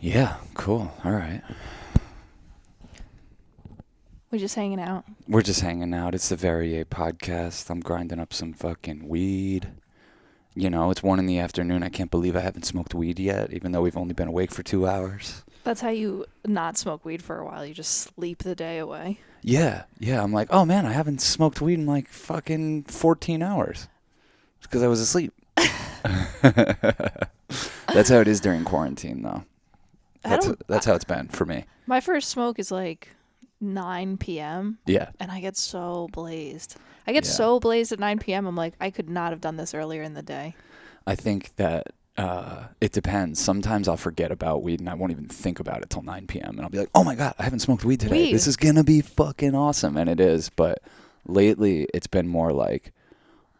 Yeah, cool. All right. We're just hanging out. We're just hanging out. It's the Verrier podcast. I'm grinding up some fucking weed. You know, it's 1 PM. I can't believe I haven't smoked weed yet, even though we've only been awake for 2 hours. That's how you not smoke weed for a while. You just sleep the day away. Yeah. I'm like, oh man, I haven't smoked weed in like fucking 14 hours. It's because I was asleep. That's how it is during quarantine, though. That's how it's been for me. My first smoke is like 9 p.m. Yeah. And I get so blazed. I get so blazed at 9 p.m. I'm like, I could not have done this earlier in the day. I think that it depends. Sometimes I'll forget about weed and I won't even think about it till 9 p.m. And I'll be like, oh my God, I haven't smoked weed today. This is going to be fucking awesome. And it is. But lately it's been more like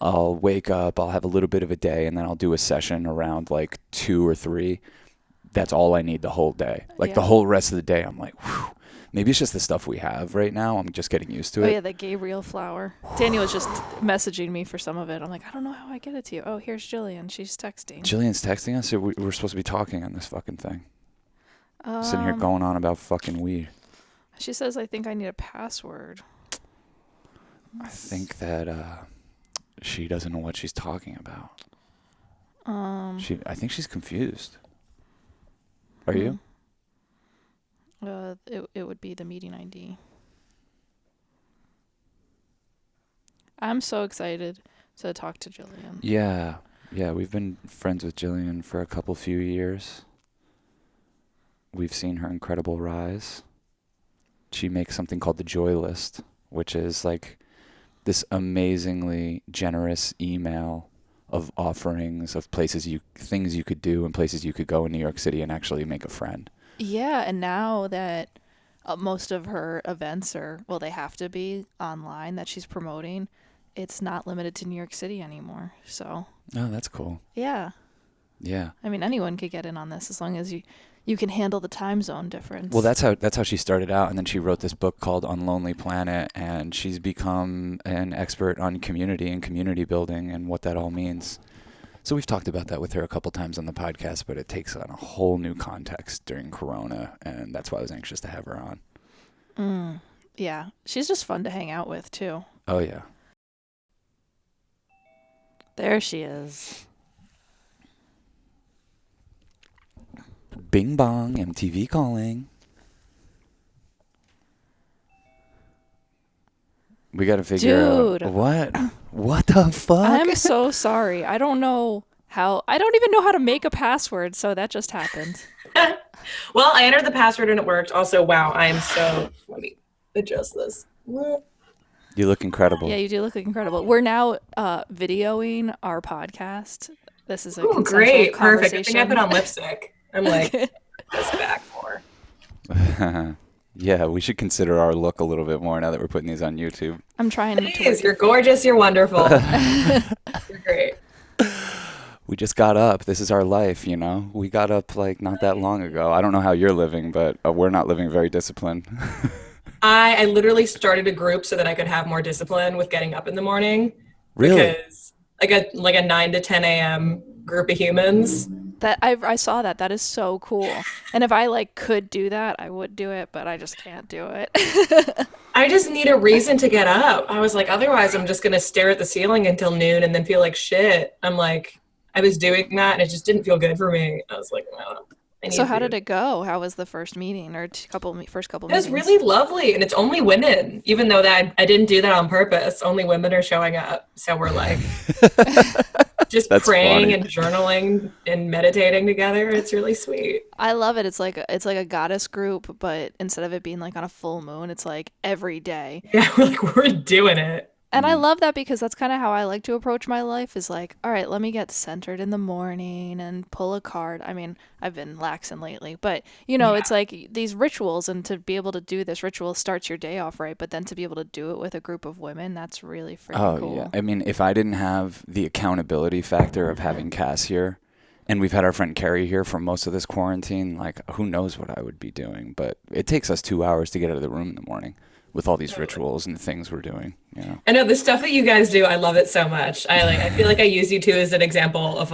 I'll wake up, I'll have a little bit of a day, and then I'll do a session around like 2 or 3. That's all I need the whole day. Like the whole rest of the day, I'm like, whew. Maybe it's just the stuff we have right now. I'm just getting used to it. Oh, yeah, the Gabriel flower. Daniel was just messaging me for some of it. I'm like, I don't know how I get it to you. Oh, here's Jillian. She's texting. Jillian's texting us? Or we're supposed to be talking on this fucking thing. Sitting here going on about fucking weed. She says, I think I need a password. I think that she doesn't know what she's talking about. I think she's confused. Are you? It would be the meeting ID. I'm so excited to talk to Jillian. Yeah, we've been friends with Jillian for a few years. We've seen her incredible rise. She makes something called the Joy List, which is like this amazingly generous email of offerings of things you could do and places you could go in New York City and actually make a friend. Yeah, and now that most of her events they have to be online that she's promoting, it's not limited to New York City anymore. So. Oh, that's cool. Yeah. Yeah. I mean, anyone could get in on this as long as you can handle the time zone difference. Well, that's how she started out, and then she wrote this book called Unlonely Planet, and she's become an expert on community and community building and what that all means. So we've talked about that with her a couple times on the podcast, but it takes on a whole new context during Corona, and that's why I was anxious to have her on. Yeah. She's just fun to hang out with, too. Oh, yeah. There she is. Bing bong, MTV calling. We got to figure out what the fuck? I'm so sorry. I don't even know how to make a password, so that just happened. Well, I entered the password and it worked. Also, wow, let me adjust this. You look incredible. Yeah, you do look incredible. We're now videoing our podcast. This is a consensual great, conversation. perfect. I think I put on lipstick. I'm like, this back more. Yeah, we should consider our look a little bit more now that we're putting these on YouTube. I'm trying to. You're gorgeous. You're wonderful. You're great. We just got up. This is our life, you know? We got up like not that long ago. I don't know how you're living, but we're not living very disciplined. I literally started a group so that I could have more discipline with getting up in the morning. Really? Because like a 9 to 10 a.m. group of humans. That I saw that. That is so cool. And if I could do that, I would do it, but I just can't do it. I just need a reason to get up. I was like, otherwise I'm just going to stare at the ceiling until noon and then feel like shit. I'm like, I was doing that and it just didn't feel good for me. I was like, no. So how did it go? How was the first meeting or first couple meetings? It was really lovely, and it's only women, even though that I didn't do that on purpose. Only women are showing up, so we're like just praying funny. And journaling and meditating together. It's really sweet. I love it. It's like a goddess group, but instead of it being like on a full moon, it's like every day. Yeah, we're doing it. And I love that because that's kind of how I like to approach my life is like, all right, let me get centered in the morning and pull a card. I mean, I've been laxing lately, but it's like these rituals, and to be able to do this ritual starts your day off right, but then to be able to do it with a group of women, that's really freaking cool. Yeah. I mean, if I didn't have the accountability factor of having Cass here, and we've had our friend Carrie here for most of this quarantine, like who knows what I would be doing, but it takes us 2 hours to get out of the room in the morning. With all these rituals and things we're doing, I know the stuff that you guys do. I love it so much. I feel like I use you too as an example of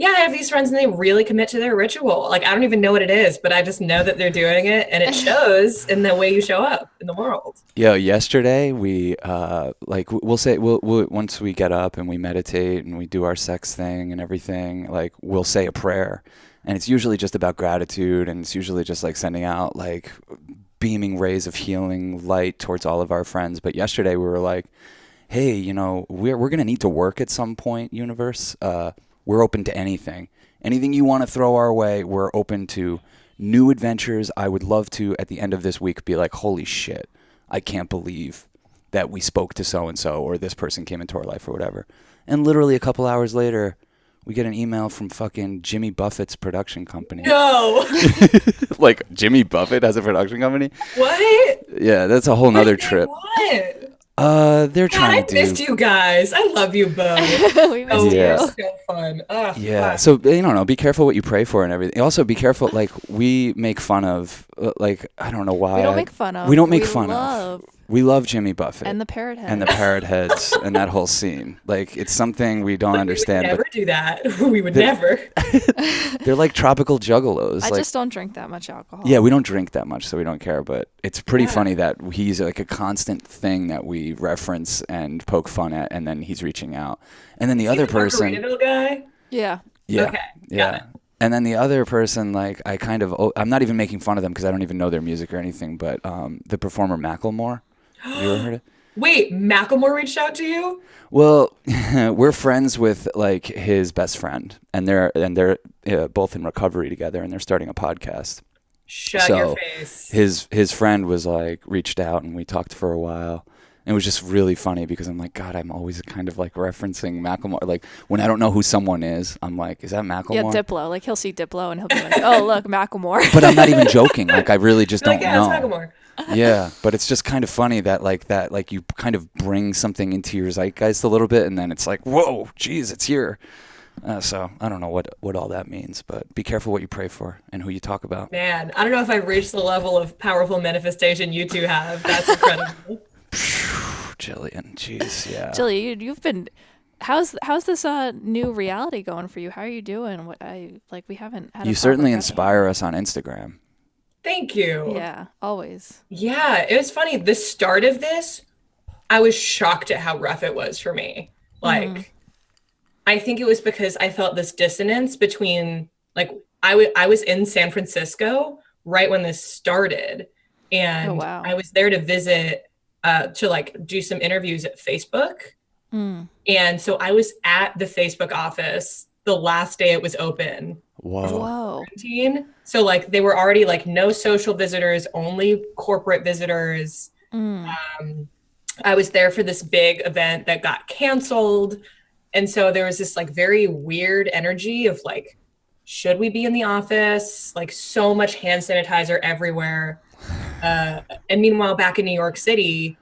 Yeah, I have these friends and they really commit to their ritual. Like, I don't even know what it is, but I just know that they're doing it, and it shows in the way you show up in the world. Yeah, yesterday we we'll once we get up and we meditate and we do our sex thing and everything, like we'll say a prayer, and it's usually just about gratitude, and it's usually just like sending out like beaming rays of healing light towards all of our friends. But yesterday we were like, hey, you know, we're gonna need to work at some point, universe. We're open to anything. Anything you want to throw our way, we're open to new adventures. I would love to, at the end of this week, be like, holy shit, I can't believe that we spoke to so-and-so or this person came into our life or whatever. And literally a couple hours later, we get an email from fucking Jimmy Buffett's production company. No. Like, Jimmy Buffett has a production company? What? Yeah, that's a whole nother trip. What? They're trying to do... I missed you guys. I love you both. We missed Yeah. you. So fun. Oh, Yeah, wow. so, you know, be careful what you pray for and everything. Also, be careful, like, we make fun of, like, I don't know why. We don't make fun of. We don't make fun love. of. We love Jimmy Buffett. And the parrot head. And the parrot heads and that whole scene. Like, it's something we don't understand. We would never do that. We would never. They're like tropical juggalos. I like, just don't drink that much alcohol. yeah, we don't drink that much, so we don't care. But it's pretty funny that he's like a constant thing that we reference and poke fun at, and then he's reaching out. And then the other person... Margaritaville guy? Yeah. Yeah. Okay, Yeah. got it. And then the other person, like, I'm not even making fun of them because I don't even know their music or anything, but the performer Macklemore. Have you ever heard of? Wait, Macklemore reached out to you? Well, we're friends with like his best friend, and they're both in recovery together, and they're starting a podcast. Shut your face. His friend was like reached out, and we talked for a while. And it was just really funny because I'm like, God, I'm always kind of like referencing Macklemore. Like when I don't know who someone is, I'm like, is that Macklemore? Yeah, Diplo. Like he'll see Diplo and he'll be like, oh, look, Macklemore. But I'm not even joking. Like I really just don't yeah, know. it's Macklemore. Yeah, but it's just kind of funny that you kind of bring something into your zeitgeist a little bit, and then it's like, whoa, geez, it's here. So I don't know what all that means, but be careful what you pray for and who you talk about. Man, I don't know if I've reached the level of powerful manifestation you two have. That's incredible. Jillian, jeez, yeah. Jilly, you've been. How's this new reality going for you? How are you doing? We haven't had. You certainly inspire us on Instagram. Thank you. Yeah, always. Yeah, it was funny. The start of this, I was shocked at how rough it was for me. Like, I think it was because I felt this dissonance between, like, I was in San Francisco right when this started, and I was there to visit, to like do some interviews at Facebook. And so I was at the Facebook office the last day it was open. Whoa. So like they were already like no social visitors, only corporate visitors. I was there for this big event that got canceled. And so there was this like very weird energy of like, should we be in the office? Like so much hand sanitizer everywhere. And meanwhile, back in New York City,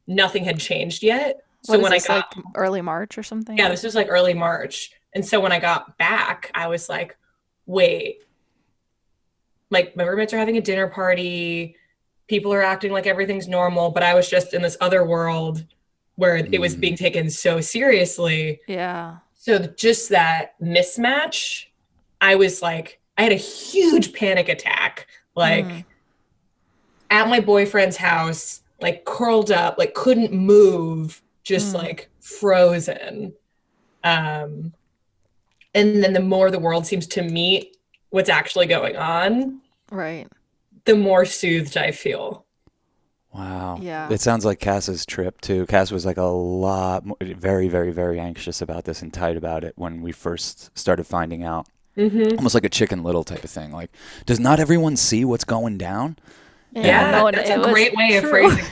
nothing had changed yet. So when I got like early March or something? Yeah, this was like early March. And so when I got back, I was like, wait, like my roommates are having a dinner party. People are acting like everything's normal. But I was just in this other world where it was being taken so seriously. Yeah. So just that mismatch, I was like, I had a huge panic attack. Like at my boyfriend's house, like curled up, like couldn't move, just like frozen. And then the more the world seems to meet what's actually going on, right, the more soothed I feel. Wow. Yeah. It sounds like Cass's trip too. Cass was like very, very, very anxious about this and tight about it when we first started finding out. Almost like a Chicken Little type of thing. Like, does not everyone see what's going down? Yeah, no, that's a great way of phrasing it.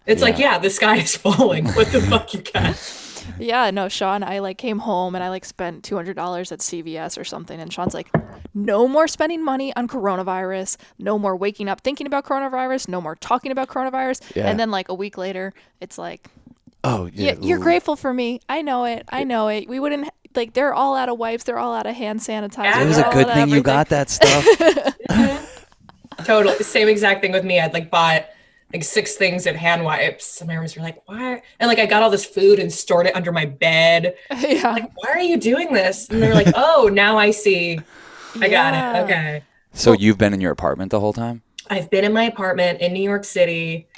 It's like, yeah, the sky is falling. What the fuck, you guys? Yeah, no, Sean, I like came home and I like spent $200 at CVS or something. And Sean's like, no more spending money on coronavirus. No more waking up thinking about coronavirus. No more talking about coronavirus. Yeah. And then like a week later, it's like, oh, yeah, you're grateful for me. I know it. I know it. We wouldn't, like, they're all out of wipes. They're all out of hand sanitizer. It was a good thing you got that stuff. Totally. Same exact thing with me. I'd like bought like 6 things of hand wipes. And my roommates were like, why? And like I got all this food and stored it under my bed. Yeah. Like, why are you doing this? And they're like, oh, now I see. I got it. Okay. So you've been in your apartment the whole time? I've been in my apartment in New York City.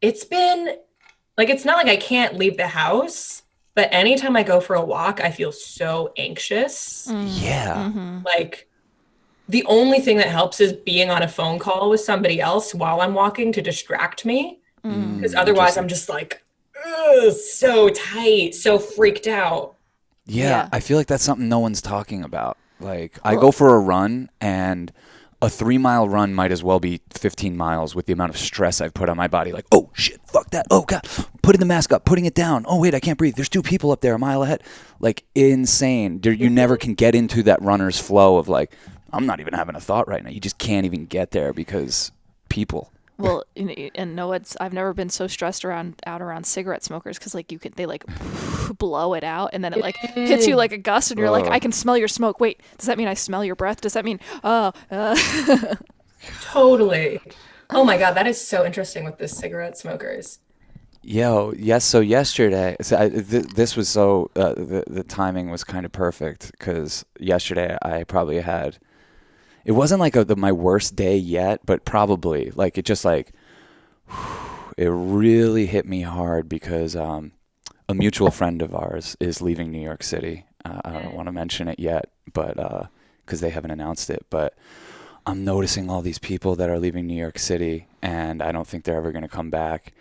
It's been like, it's not like I can't leave the house, but anytime I go for a walk, I feel so anxious. Yeah. Like the only thing that helps is being on a phone call with somebody else while I'm walking to distract me. Because otherwise I'm just like, ugh, so tight, so freaked out. Yeah, I feel like that's something no one's talking about. Like, I go for a run, and a 3-mile run might as well be 15 miles with the amount of stress I've put on my body. Like, oh, shit, fuck that. Oh, God, putting the mask up, putting it down. Oh, wait, I can't breathe. There's 2 people up there a mile ahead. Like, insane. You never can get into that runner's flow of, like, I'm not even having a thought right now. You just can't even get there because people. Well, and no, I've never been so stressed out around cigarette smokers because like they like blow it out and then it like hits you like a gust and you're like, I can smell your smoke. Wait, does that mean I smell your breath? Does that mean Totally. Oh my God, that is so interesting with the cigarette smokers. Yes. So yesterday, this was the timing was kind of perfect because yesterday I probably had. It wasn't like my worst day yet, but probably like it just like it really hit me hard because a mutual friend of ours is leaving New York City. I don't want to mention it yet, but because they haven't announced it. But I'm noticing all these people that are leaving New York City, and I don't think they're ever going to come back.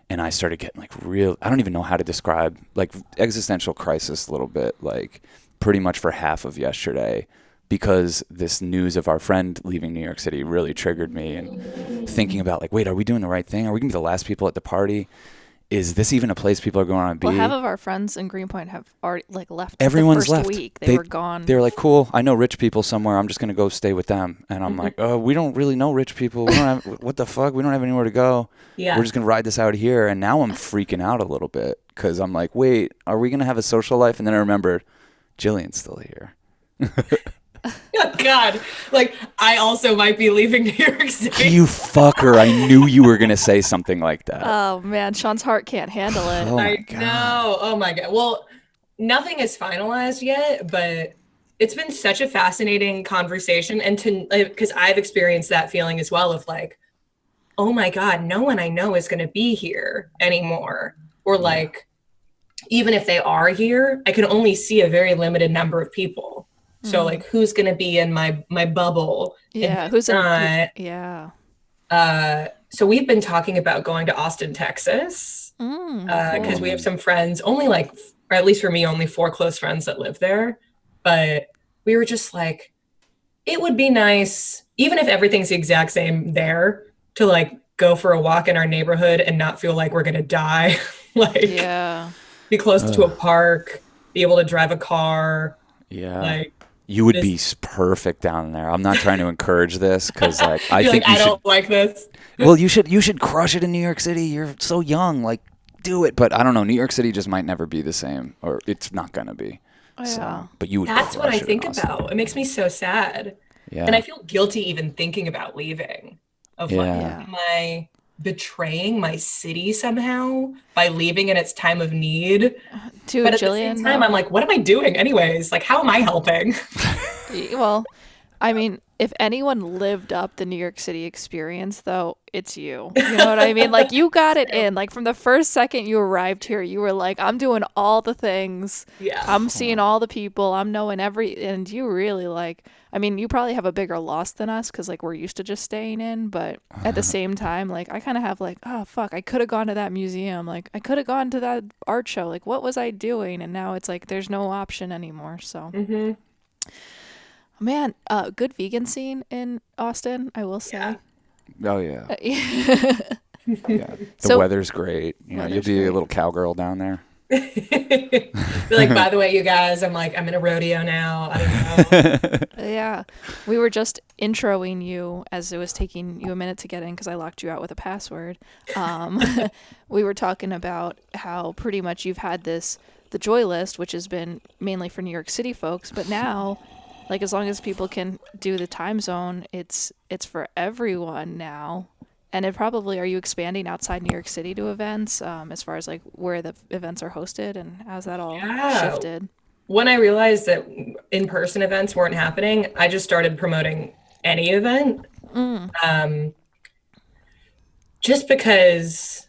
And I started getting like I don't even know how to describe, like existential crisis a little bit, like pretty much for half of yesterday. Because this news of our friend leaving New York City really triggered me and thinking about like, wait, are we doing the right thing? Are we going to be the last people at the party? Is this even a place people are going to be? Well, half of our friends in Greenpoint have already like left. Everyone's the first left. Week. They were gone. They were like, cool, I know rich people somewhere. I'm just going to go stay with them. And I'm like, oh, we don't really know rich people. We don't have, what the fuck? We don't have anywhere to go. Yeah. We're just going to ride this out here. And now I'm freaking out a little bit because I'm like, wait, are we going to have a social life? And then I remembered Jillian's still here. Oh, God, like I also might be leaving New York City. You fucker! I knew you were gonna say something like that. Oh man, Sean's heart can't handle it. Oh I know. Oh my God. Well, nothing is finalized yet, but it's been such a fascinating conversation, and because I've experienced that feeling as well of like, oh my God, no one I know is gonna be here anymore, or like, even if they are here, I can only see a very limited number of people. So like, who's gonna be in my bubble? Yeah, who's not? Yeah. So we've been talking about going to Austin, Texas, because we have some friends. Only like, or at least for me, only 4 close friends that live there. But we were just like, it would be nice, even if everything's the exact same there, to like go for a walk in our neighborhood and not feel like we're gonna die. Like, be close to a park, be able to drive a car. Yeah. Like, you would be perfect down there. I'm not trying to encourage this because, like, I think like, I don't like this. Well, you should crush it in New York City. You're so young. Like, do it. But I don't know. New York City just might never be the same, or it's not gonna be. Oh, yeah. So, but you would. That's what I think about. It makes me so sad. Yeah. And I feel guilty even thinking about leaving. Of like, am I betraying my city somehow by leaving in its time of need? But at Jillian, the same time, I'm like, what am I doing anyways? Like, how am I helping? Well, I mean, if anyone lived up the New York City experience, though, it's you. You know what I mean? Like, you got it in. Like, from the first second you arrived here, you were like, I'm doing all the things. Yeah. I'm seeing all the people. I'm knowing and you really like, I mean, you probably have a bigger loss than us because, like, we're used to just staying in. But at the same time, like, I kind of have, like, oh, fuck, I could have gone to that museum. Like, I could have gone to that art show. Like, what was I doing? And now it's like there's no option anymore. So, man, good vegan scene in Austin, I will say. Yeah. Oh, yeah. Yeah. The weather's great. You know, you'll be a little cowgirl down there. Like, by the way, you guys, I'm in a rodeo now. I don't know. Yeah. We were just introing you as it was taking you a minute to get in because I locked you out with a password. We were talking about how pretty much you've had the Joy List, which has been mainly for New York City folks, but now Like, as long as people can do the time zone, it's for everyone now. And it probably, are you expanding outside New York City to events, as far as like where the events are hosted, and how's that all shifted? When I realized that in-person events weren't happening, I just started promoting any event. Just because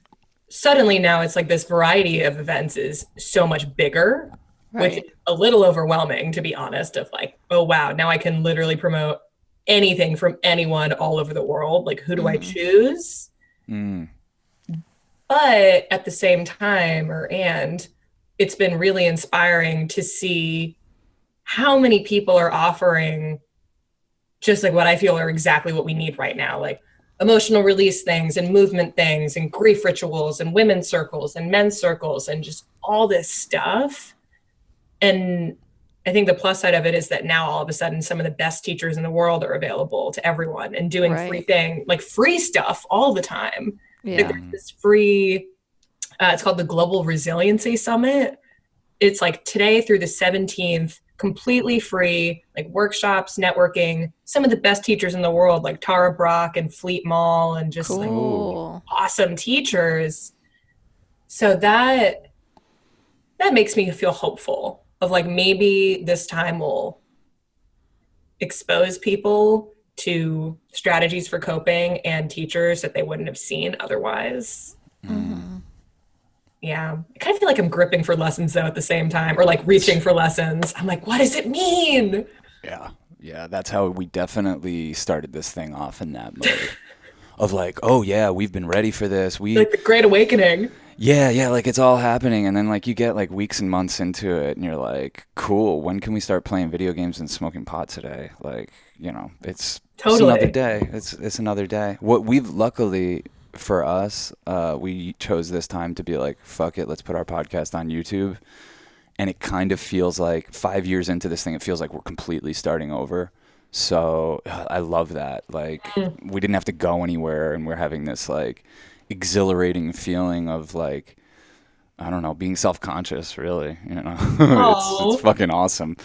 suddenly now it's like this variety of events is so much bigger, which is a little overwhelming, to be honest, of like, oh, wow, now I can literally promote anything from anyone all over the world. Like, who do I choose? But at the same time, it's been really inspiring to see how many people are offering just like what I feel are exactly what we need right now. Like emotional release things and movement things and grief rituals and women's circles and men's circles and just all this stuff. And I think the plus side of it is that now all of a sudden some of the best teachers in the world are available to everyone and doing free stuff all the time. Like there's this free, it's called the Global Resiliency Summit. It's like today through the 17th, completely free, like workshops, networking, some of the best teachers in the world, like Tara Brach and Fleet Mall, and just like awesome teachers. So that makes me feel hopeful of like, maybe this time will expose people to strategies for coping and teachers that they wouldn't have seen otherwise. Yeah. I kind of feel like I'm gripping for lessons though at the same time, or like reaching for lessons. I'm like, what does it mean? Yeah, that's how we definitely started this thing off, in that mode of like, oh yeah, we've been ready for this. Like the Great Awakening. Yeah, like it's all happening, and then like you get like weeks and months into it, and you're like, cool, when can we start playing video games and smoking pot today? Like, you know, it's another day. It's another day. What we've luckily for us, we chose this time to be like, fuck it, let's put our podcast on YouTube. And it kind of feels like 5 years into this thing, it feels like we're completely starting over. So I love that. Like, we didn't have to go anywhere, and we're having this like exhilarating feeling of like, I don't know, being self-conscious, really, you know. It's fucking awesome.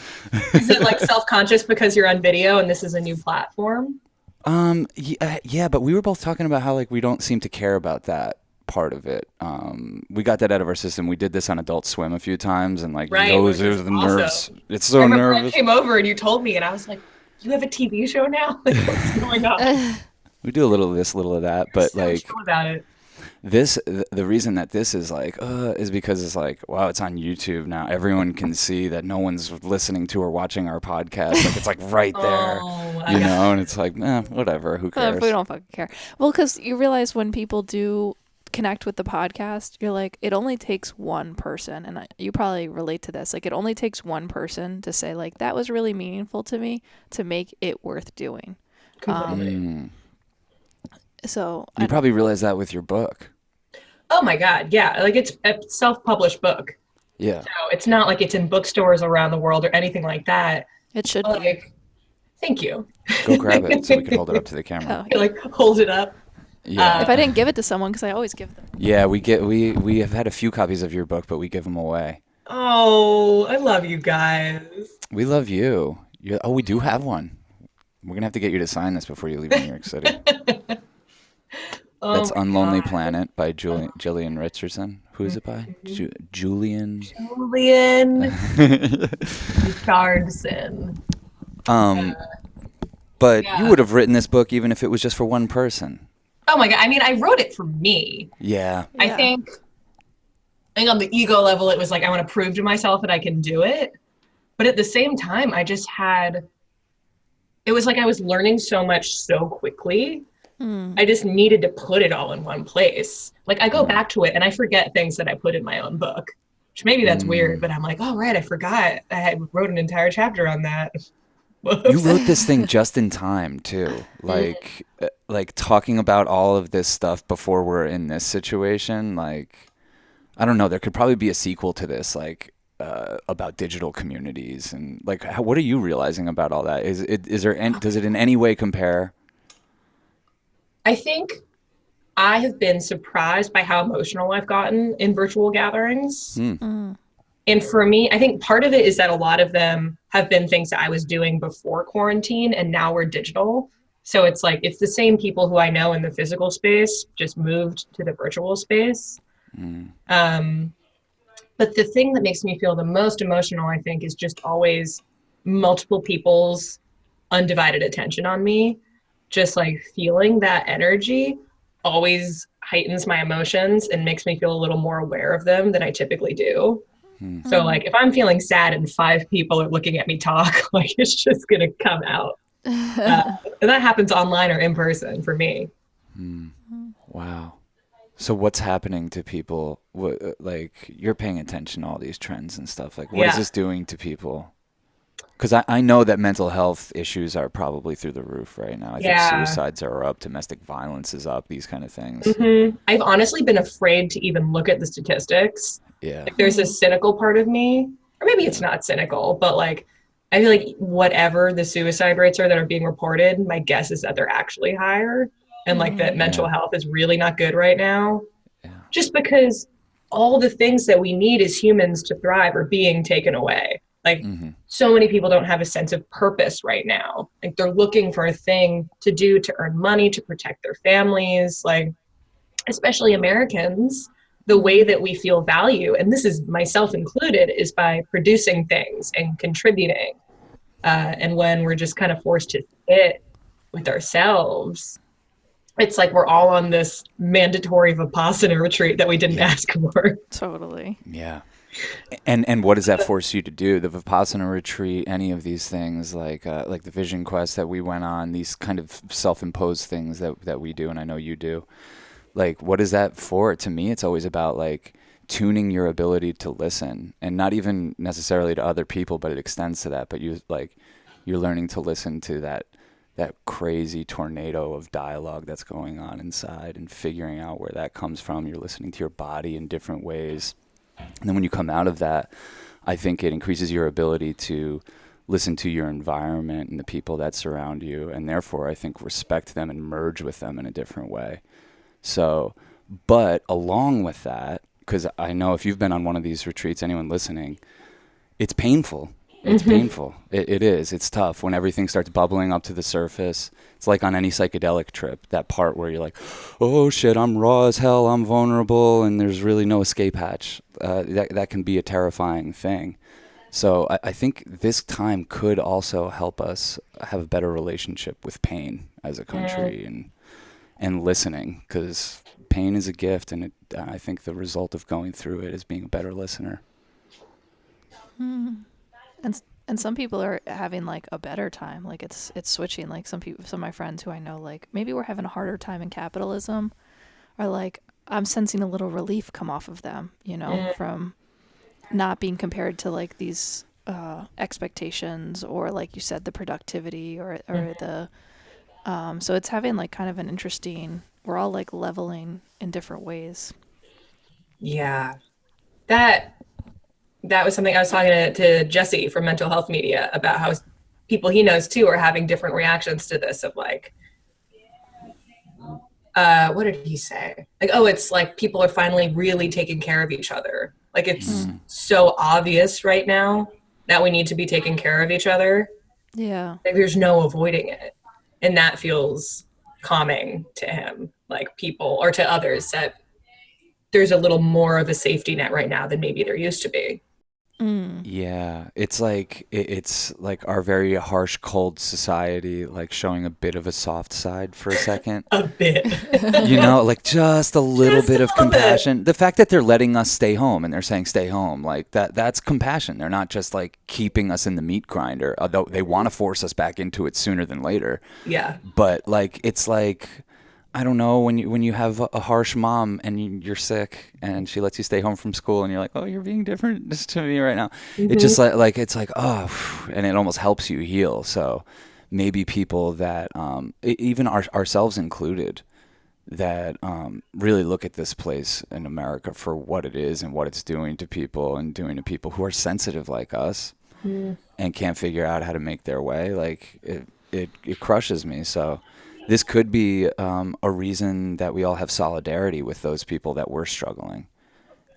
Is it like self-conscious because you're on video and this is a new platform? Yeah, but we were both talking about how like we don't seem to care about that part of it. We got that out of our system. We did this on Adult Swim a few times, and like those are the nerves. It's so nervous. I came over and you told me, and I was like, you have a TV show now? Like, what's going on? We do a little of this, little of that, but so like chill about it. The reason that this is like is because it's like, wow, it's on YouTube now. Everyone can see that no one's listening to or watching our podcast. Like, it's like right there, you know. And it's like, whatever. Who cares? We don't fucking care. Well, because you realize when people do connect with the podcast, you're like, it only takes one person, and you probably relate to this. Like, it only takes one person to say like, that was really meaningful to me, to make it worth doing. So you probably realize that with your book. Oh my God, yeah. Like, it's a self-published book. Yeah. So it's not like it's in bookstores around the world or anything like that. It should be. Like, thank you. Go grab it so we can hold it up to the camera. Like, hold it up. Yeah. If I didn't give it to someone, because I always give them. Yeah, we have had a few copies of your book, but we give them away. Oh, I love you guys. We love you. We do have one. We're gonna have to get you to sign this before you leave New York City. That's Unlonely Planet by Jillian Richardson. Who is it by? Jillian Richardson. But you would have written this book even if it was just for one person. Oh my God. I mean, I wrote it for me. Yeah. I think on the ego level, it was like, I want to prove to myself that I can do it. But at the same time, it was like I was learning so much so quickly. I just needed to put it all in one place. Like, I go back to it and I forget things that I put in my own book, which maybe that's weird, but I'm like, oh, right, I forgot. I wrote an entire chapter on that. You wrote this thing just in time too. Like talking about all of this stuff before we're in this situation. Like, I don't know, there could probably be a sequel to this, like about digital communities, and like, what are you realizing about all that? Does it in any way compare? I think I have been surprised by how emotional I've gotten in virtual gatherings. And for me, I think part of it is that a lot of them have been things that I was doing before quarantine, and now we're digital. So it's like, it's the same people who I know in the physical space, just moved to the virtual space. But the thing that makes me feel the most emotional, I think, is just always multiple people's undivided attention on me. Just like feeling that energy always heightens my emotions and makes me feel a little more aware of them than I typically do. So like if I'm feeling sad and 5 people are looking at me talk, like it's just going to come out. And that happens online or in person for me. Wow. So what's happening to people? Like you're paying attention to all these trends and stuff. Like what is this doing to people? Because I know that mental health issues are probably through the roof right now. I think suicides are up, domestic violence is up, these kind of things. I've honestly been afraid to even look at the statistics. Yeah. Like there's a cynical part of me, or maybe it's not cynical, but like I feel like whatever the suicide rates are that are being reported, my guess is that they're actually higher. And like that mental health is really not good right now. Just because all the things that we need as humans to thrive are being taken away. Like so many people don't have a sense of purpose right now. Like they're looking for a thing to do to earn money, to protect their families, like especially Americans, the way that we feel value, and this is myself included, is by producing things and contributing. And when we're just kind of forced to sit with ourselves, it's like we're all on this mandatory Vipassana retreat that we didn't ask for. Totally. Yeah. And what does that force you to do? The Vipassana retreat, any of these things, like the Vision Quest that we went on, these kind of self-imposed things that we do, and I know you do. Like, what is that for? To me, it's always about like tuning your ability to listen, and not even necessarily to other people, but it extends to that. But you're learning to listen to that crazy tornado of dialogue that's going on inside and figuring out where that comes from. You're listening to your body in different ways. And then when you come out of that, I think it increases your ability to listen to your environment and the people that surround you, and therefore I think respect them and merge with them in a different way. So, but along with that, because I know if you've been on one of these retreats, anyone listening, it's painful. It's painful. It is. It's tough when everything starts bubbling up to the surface. It's like on any psychedelic trip, that part where you're like, oh shit, I'm raw as hell, I'm vulnerable, and there's really no escape hatch. That can be a terrifying thing. So I think this time could also help us have a better relationship with pain as a country and listening, because pain is a gift, and I think the result of going through it is being a better listener. And some people are having like a better time. Like it's switching. Like some of my friends who I know, like maybe we're having a harder time in capitalism, are like, I'm sensing a little relief come off of them, from not being compared to like these expectations, or like you said, the productivity or the so it's having like kind of an interesting, we're all like leveling in different ways. Yeah. That was something I was talking to Jesse from Mental Health Media about, how people he knows too are having different reactions to this, of like, what did he say? Like, oh, it's like people are finally really taking care of each other. Like it's so obvious right now that we need to be taking care of each other. Yeah. Like there's no avoiding it. And that feels calming to him, like people, or to others, that there's a little more of a safety net right now than maybe there used to be. Yeah, it's like our very harsh, cold society, like showing a bit of a soft side for a second. A bit. Like just a little bit of compassion. The fact that they're letting us stay home and they're saying stay home, like that's compassion. They're not just like keeping us in the meat grinder, although they want to force us back into it sooner than later. Yeah. But like, it's like, I don't know, when you have a harsh mom and you're sick and she lets you stay home from school and you're like, oh, you're being different just to me right now. It's just like it's like, oh, and it almost helps you heal. So maybe people that, even ourselves included, that really look at this place in America for what it is and what it's doing to people, and doing to people who are sensitive like us and can't figure out how to make their way. Like it crushes me. So this could be a reason that we all have solidarity with those people that were struggling.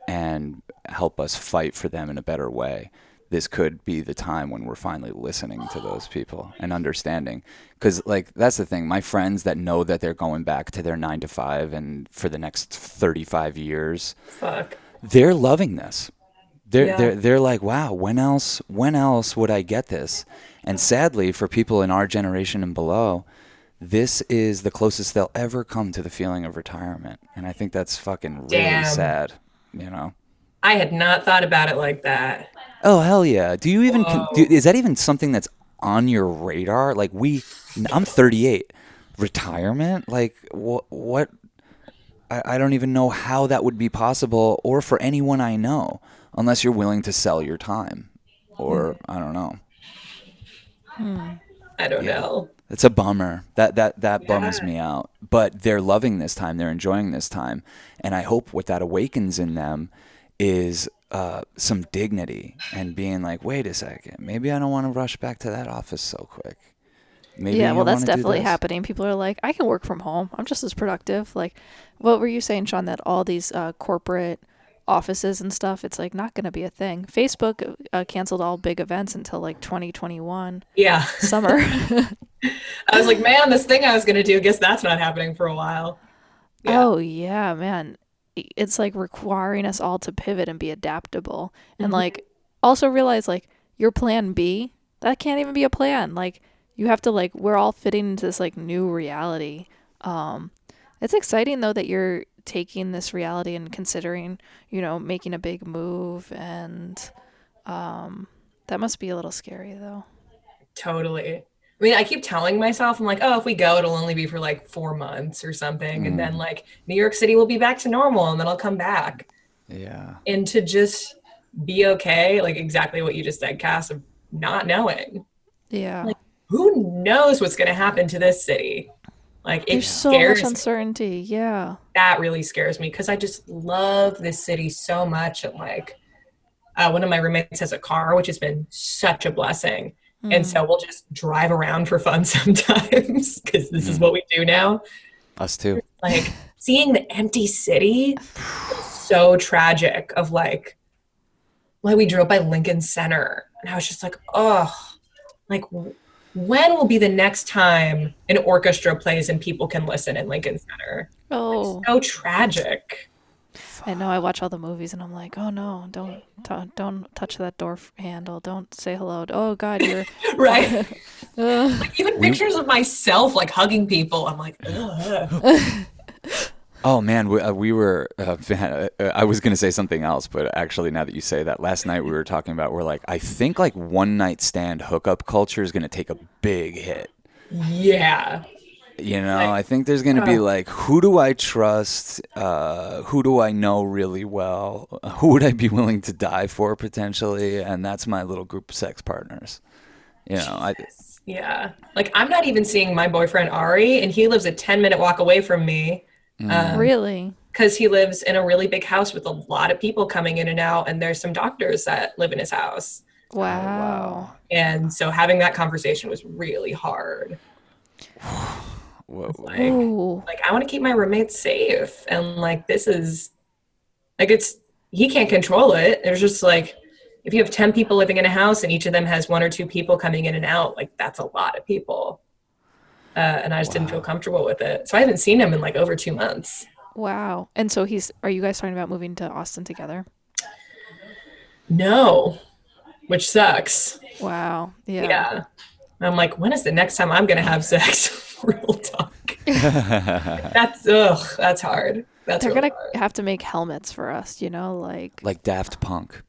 and help us fight for them in a better way, this could be the time when we're finally listening to those people and understanding. Because, like, that's the thing. My friends that know that they're going back to their 9 to 5 and for the next 35 years, they're loving this. They're like, wow, when else would I get this? And sadly, for people in our generation and below, this is the closest they'll ever come to the feeling of retirement. And I think that's fucking really sad, you know? I had not thought about it like that. Oh, hell yeah. Do you even, is that even something that's on your radar? Like I'm 38. Retirement? Like what? I don't even know how that would be possible or for anyone I know, unless you're willing to sell your time or I don't know. I don't know. It's a bummer. That bums me out. But they're loving this time. They're enjoying this time. And I hope what that awakens in them is some dignity and being like, wait a second, maybe I don't want to rush back to that office so quick. Maybe yeah, well, that's definitely happening. People are like, I can work from home. I'm just as productive. Like, what were you saying, Sean, that all these corporate offices and stuff, it's like not going to be a thing. Facebook canceled all big events until like 2021 summer. I was like, man, this thing I was going to do, guess that's not happening for a while. Oh yeah, man. It's like requiring us all to pivot and be adaptable and like also realize like your plan B, that can't even be a plan. Like you have to like, we're all fitting into this like new reality. It's exciting though that you're taking this reality and considering, you know, making a big move, and that must be a little scary though. Totally. I mean, I keep telling myself, I'm like, oh, if we go, it'll only be for like 4 months or something. And then like New York City will be back to normal and then I'll come back. Yeah. And to just be okay, like exactly what you just said, Cass, of not knowing. Yeah. Like, who knows what's going to happen to this city? Like, there's so much uncertainty. Yeah. That really scares me because I just love this city so much. And like, one of my roommates has a car, which has been such a blessing. And so we'll just drive around for fun sometimes because this is what we do now. Us too. Like seeing the empty city is so tragic of like we drove by Lincoln Center and I was just like, oh, like when will be the next time an orchestra plays and people can listen in Lincoln Center? Oh, it's so tragic. I know. I watch all the movies and I'm like, oh no, don't touch that door handle. Don't say hello. Oh God, you're right. Like even pictures of myself like hugging people. I'm like, ugh. Oh man, we were. I was gonna say something else, but actually, now that you say that, last night we were talking about. We're like, I think like one night stand hookup culture is gonna take a big hit. Yeah. You know, I think there's going to be like, who do I trust? Who do I know really well? Who would I be willing to die for potentially? And that's my little group of sex partners. You know, yeah. Like I'm not even seeing my boyfriend Ari, and he lives a 10-minute walk away from me. Really? Because he lives in a really big house with a lot of people coming in and out, and there's some doctors that live in his house. Wow. And so having that conversation was really hard. Whoa. Like I want to keep my roommates safe, and like this is like he can't control it. There's just like if you have 10 people living in a house and each of them has 1 or 2 people coming in and out, like that's a lot of people. And I just didn't feel comfortable with it, so I haven't seen him in like over 2 months. Wow. And so are you guys talking about moving to Austin together? No, which sucks. Wow. Yeah. I'm like, when is the next time I'm gonna have sex? Real talk. That's hard. They're really gonna hard. have to make helmets for us, you know, like Daft Punk,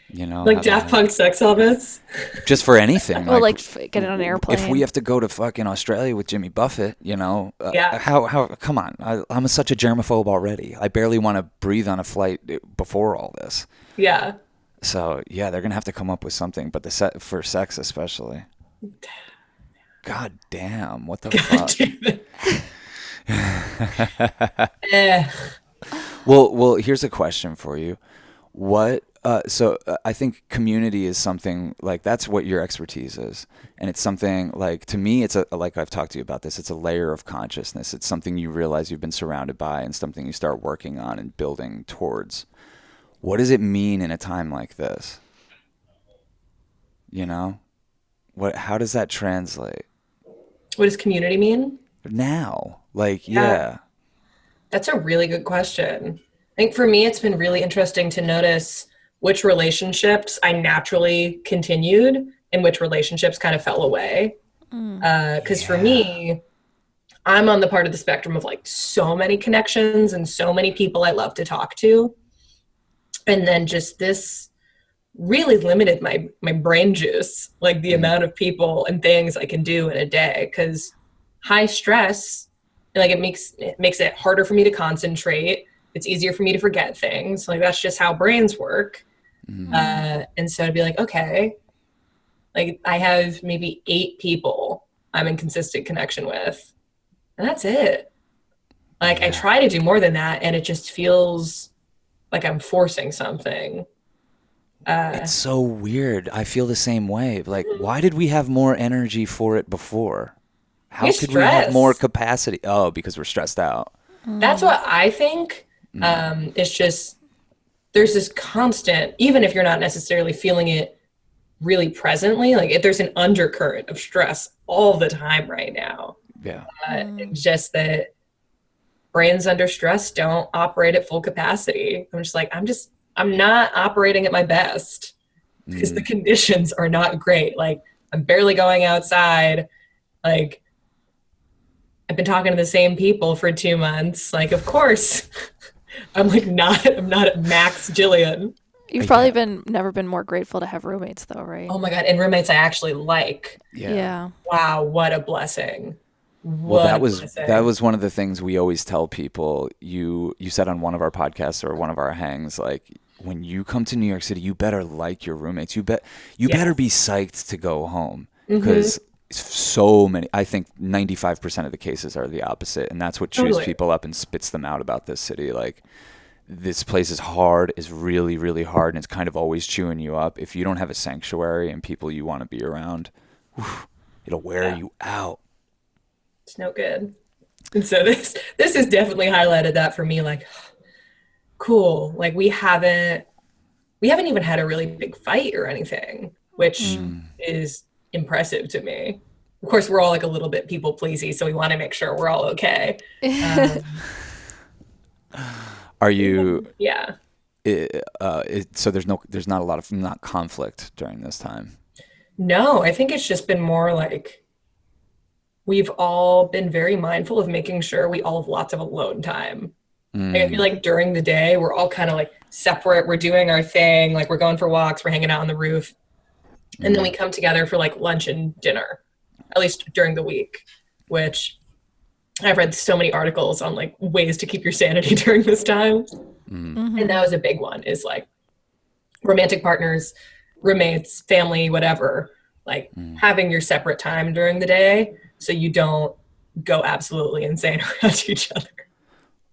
you know, like Daft Punk sex helmets. Just for anything. Well, like get it on an airplane. If we have to go to fucking Australia with Jimmy Buffett, you know, how? Come on, I'm such a germaphobe already. I barely want to breathe on a flight before all this. Yeah. So yeah, they're gonna have to come up with something, but for sex especially. God damn, what the fuck? Well, here's a question for you. So I think community is something like that's what your expertise is. And it's something like, to me, it's like I've talked to you about this, it's a layer of consciousness. It's something you realize you've been surrounded by and something you start working on and building towards. what does it mean in a time like this? You know, how does that translate? What does community mean? Now, like, yeah. That's a really good question. I think for me, it's been really interesting to notice which relationships I naturally continued and which relationships kind of fell away. Because for me, I'm on the part of the spectrum of like so many connections and so many people I love to talk to. And then just this really limited my brain juice, like the amount of people and things I can do in a day. Because high stress, like it makes it harder for me to concentrate. It's easier for me to forget things. Like that's just how brains work. And so I'd be like, okay, like I have maybe 8 people I'm in consistent connection with, and that's it. Like I try to do more than that, and it just feels like I'm forcing something. It's so weird. I feel the same way. Like, why did we have more energy for it before? How could we have more capacity? Oh, because we're stressed out. That's what I think. It's just, there's this constant, even if you're not necessarily feeling it really presently, like if there's an undercurrent of stress all the time right now. Yeah. It's just that brains under stress don't operate at full capacity. I'm just like, I'm not operating at my best because the conditions are not great. Like I'm barely going outside. Like I've been talking to the same people for 2 months. Like, of course I'm not at max Jillian. You've probably never been more grateful to have roommates though, right? Oh my God. And roommates I actually like. Yeah. Wow. What a blessing. Well, that was one of the things we always tell people. You said on one of our podcasts or one of our hangs, like when you come to New York City, you better like your roommates. You better be psyched to go home because so many. I think 95% of the cases are the opposite, and that's what chews people up and spits them out about this city. Like this place is hard, is really, really hard, and it's kind of always chewing you up. If you don't have a sanctuary and people you want to be around, it'll wear you out. It's no good. And so this has definitely highlighted that for me. Like, cool. Like we haven't even had a really big fight or anything, which is impressive to me. Of course, we're all like a little bit people pleasy, so we want to make sure we're all okay. Are you? Yeah. So there's not a lot of conflict during this time. No, I think it's just been more like we've all been very mindful of making sure we all have lots of alone time. Like, I feel like during the day, we're all kind of like separate. We're doing our thing. Like we're going for walks. We're hanging out on the roof. And then we come together for like lunch and dinner, at least during the week, which I've read so many articles on like ways to keep your sanity during this time. And that was a big one, is like romantic partners, roommates, family, whatever, like having your separate time during the day so you don't go absolutely insane around each other.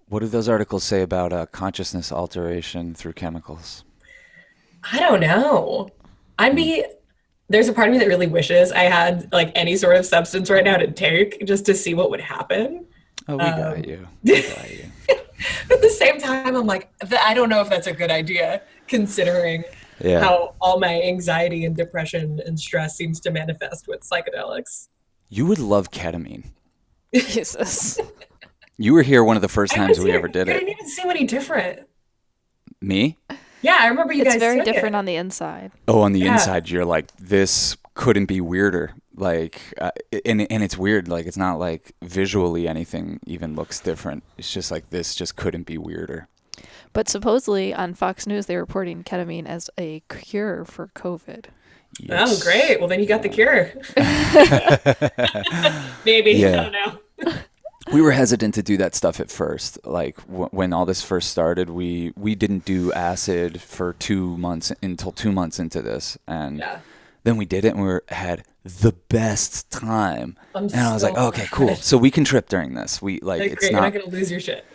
What do those articles say about consciousness alteration through chemicals? I don't know. There's a part of me that really wishes I had like any sort of substance right now to take just to see what would happen. Oh, we got you. We got you. But at the same time, I'm like, I don't know if that's a good idea, considering how all my anxiety and depression and stress seems to manifest with psychedelics. You would love ketamine. Jesus. You were here one of the first times we ever did it. I didn't even seem any different. Me? Yeah, I remember you guys. It's very took different it. on the inside. Oh, on the inside, you're like, this couldn't be weirder. Like, and it's weird. Like, it's not like visually anything even looks different. It's just like, this just couldn't be weirder. But supposedly on Fox News, they're reporting ketamine as a cure for COVID. Yes. Oh, great. Well, then you got the cure. Maybe. Yeah. I don't know. We were hesitant to do that stuff at first. Like when all this first started, we didn't do acid for 2 months until 2 months into this, and then we did it, and had the best time. And I was like, okay, cool. So we can trip during this. We like it's great. not. You're not gonna lose your shit.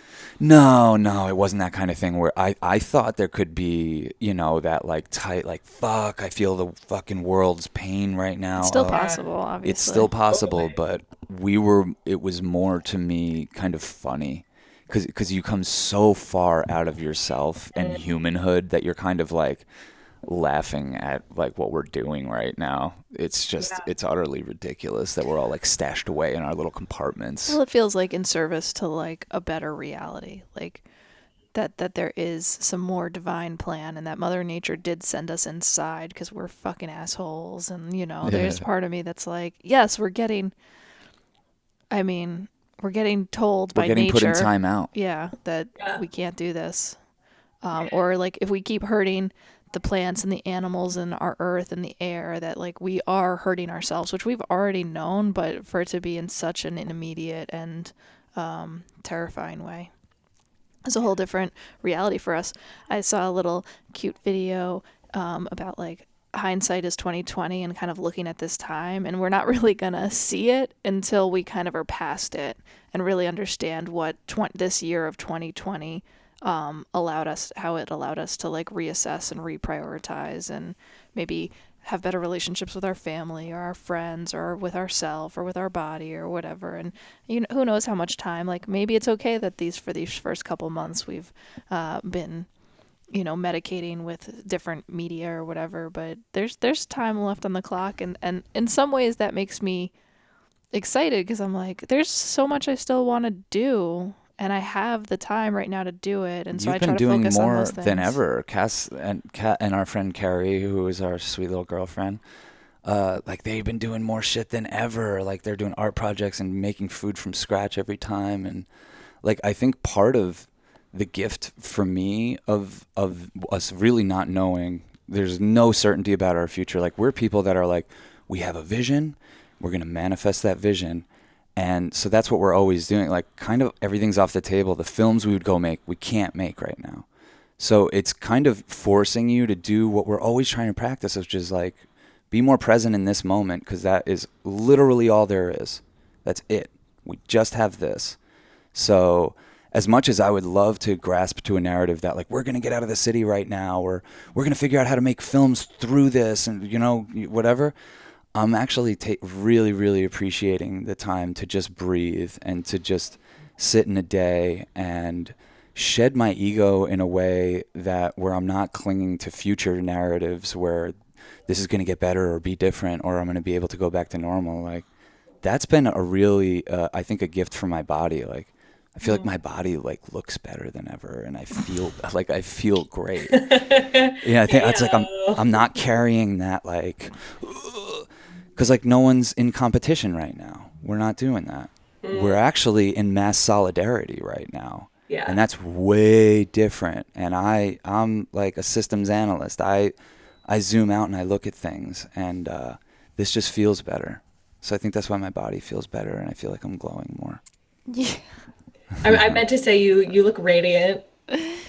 No, it wasn't that kind of thing where I thought there could be, that like tight, like, fuck, I feel the fucking world's pain right now. It's still possible, obviously. It's still possible, but it was more to me kind of funny because you come so far out of yourself and humanhood that you're kind of like laughing at like what we're doing right now. It's just it's utterly ridiculous that we're all like stashed away in our little compartments. Well, it feels like in service to like a better reality, like that there is some more divine plan, and that Mother Nature did send us inside because we're fucking assholes. And there's part of me that's like, yes, we're getting told by nature, put in time out. Yeah, that we can't do this. Or like if we keep hurting the plants and the animals and our earth and the air, that like we are hurting ourselves, which we've already known, but for it to be in such an immediate and terrifying way. It's a whole different reality for us. I saw a little cute video about like hindsight is 2020 and kind of looking at this time, and we're not really gonna see it until we kind of are past it and really understand what this year of 2020 allowed us to like reassess and reprioritize and maybe have better relationships with our family or our friends or with ourselves or with our body or whatever. And who knows how much time, like maybe it's okay that for these first couple months we've been medicating with different media or whatever, but there's time left on the clock, and in some ways that makes me excited because I'm like, there's so much I still want to do, and I have the time right now to do it, and so I try to focus on those things. You've been doing more than ever. Cass and our friend Carrie, who is our sweet little girlfriend, like they've been doing more shit than ever. Like they're doing art projects and making food from scratch every time, and like I think part of the gift for me of us really not knowing, there's no certainty about our future. Like we're people that are like, we have a vision, we're going to manifest that vision. And so that's what we're always doing. Like kind of everything's off the table. The films we would go make, we can't make right now. So it's kind of forcing you to do what we're always trying to practice, which is like, be more present in this moment, because that is literally all there is. That's it. We just have this. So as much as I would love to grasp to a narrative that like, we're going to get out of the city right now, or we're going to figure out how to make films through this and, whatever, I'm actually really, really appreciating the time to just breathe and to just sit in a day and shed my ego in a way where I'm not clinging to future narratives where this is going to get better or be different or I'm going to be able to go back to normal. Like that's been a really, I think, a gift for my body. Like I feel like my body like looks better than ever, and I feel great. I think it's like I'm not carrying that like, because like no one's in competition right now. We're not doing that. We're actually in mass solidarity right now. Yeah. And that's way different. And I'm like a systems analyst. I zoom out and I look at things, and this just feels better. So I think that's why my body feels better, and I feel like I'm glowing more. Yeah. I meant to say you look radiant.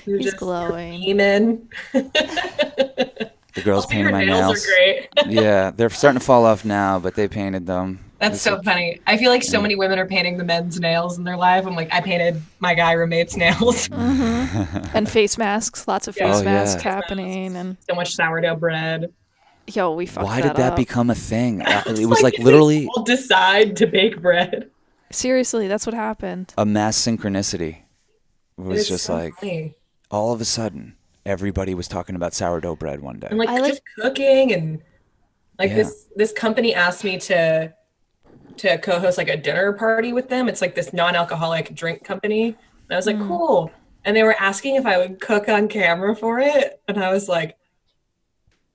You're He's glowing. Beaming. The girls painted my nails. Are great. Yeah, they're starting to fall off now, but they painted them. That's so funny. I feel like so many women are painting the men's nails in their life. I'm like, I painted my guy roommate's nails. Mm-hmm. And face masks, lots of face masks happening, and so much sourdough bread. Yo, we fucked Why did that up. become a thing? It was like literally. People decide to bake bread. Seriously, that's what happened. A mass synchronicity. It was just so like funny. All of a sudden, everybody was talking about sourdough bread one day. And like just cooking, and like this company asked me to co-host like a dinner party with them. It's like this non-alcoholic drink company. And I was like, cool. And they were asking if I would cook on camera for it. And I was like,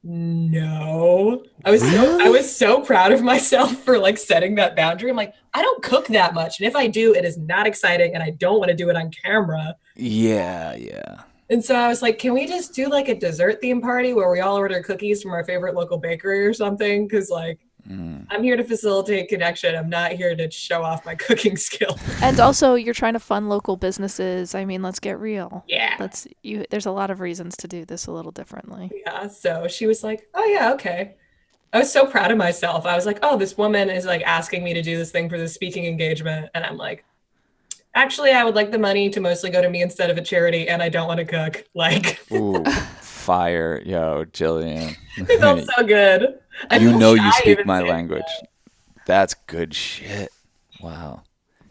no. I was so proud of myself for like setting that boundary. I'm like, I don't cook that much. And if I do, it is not exciting, and I don't want to do it on camera. Yeah. And so I was like, can we just do like a dessert theme party where we all order cookies from our favorite local bakery or something? Because like, I'm here to facilitate connection. I'm not here to show off my cooking skill. And also, you're trying to fund local businesses. I mean, let's get real. Yeah. There's a lot of reasons to do this a little differently. Yeah. So she was like, oh yeah, okay. I was so proud of myself. I was like, oh, this woman is like asking me to do this thing for this speaking engagement. And I'm like, actually, I would like the money to mostly go to me instead of a charity, and I don't want to cook. Like, ooh, fire, yo, Jillian. It felt so good. You speak my language. That's good shit. Wow.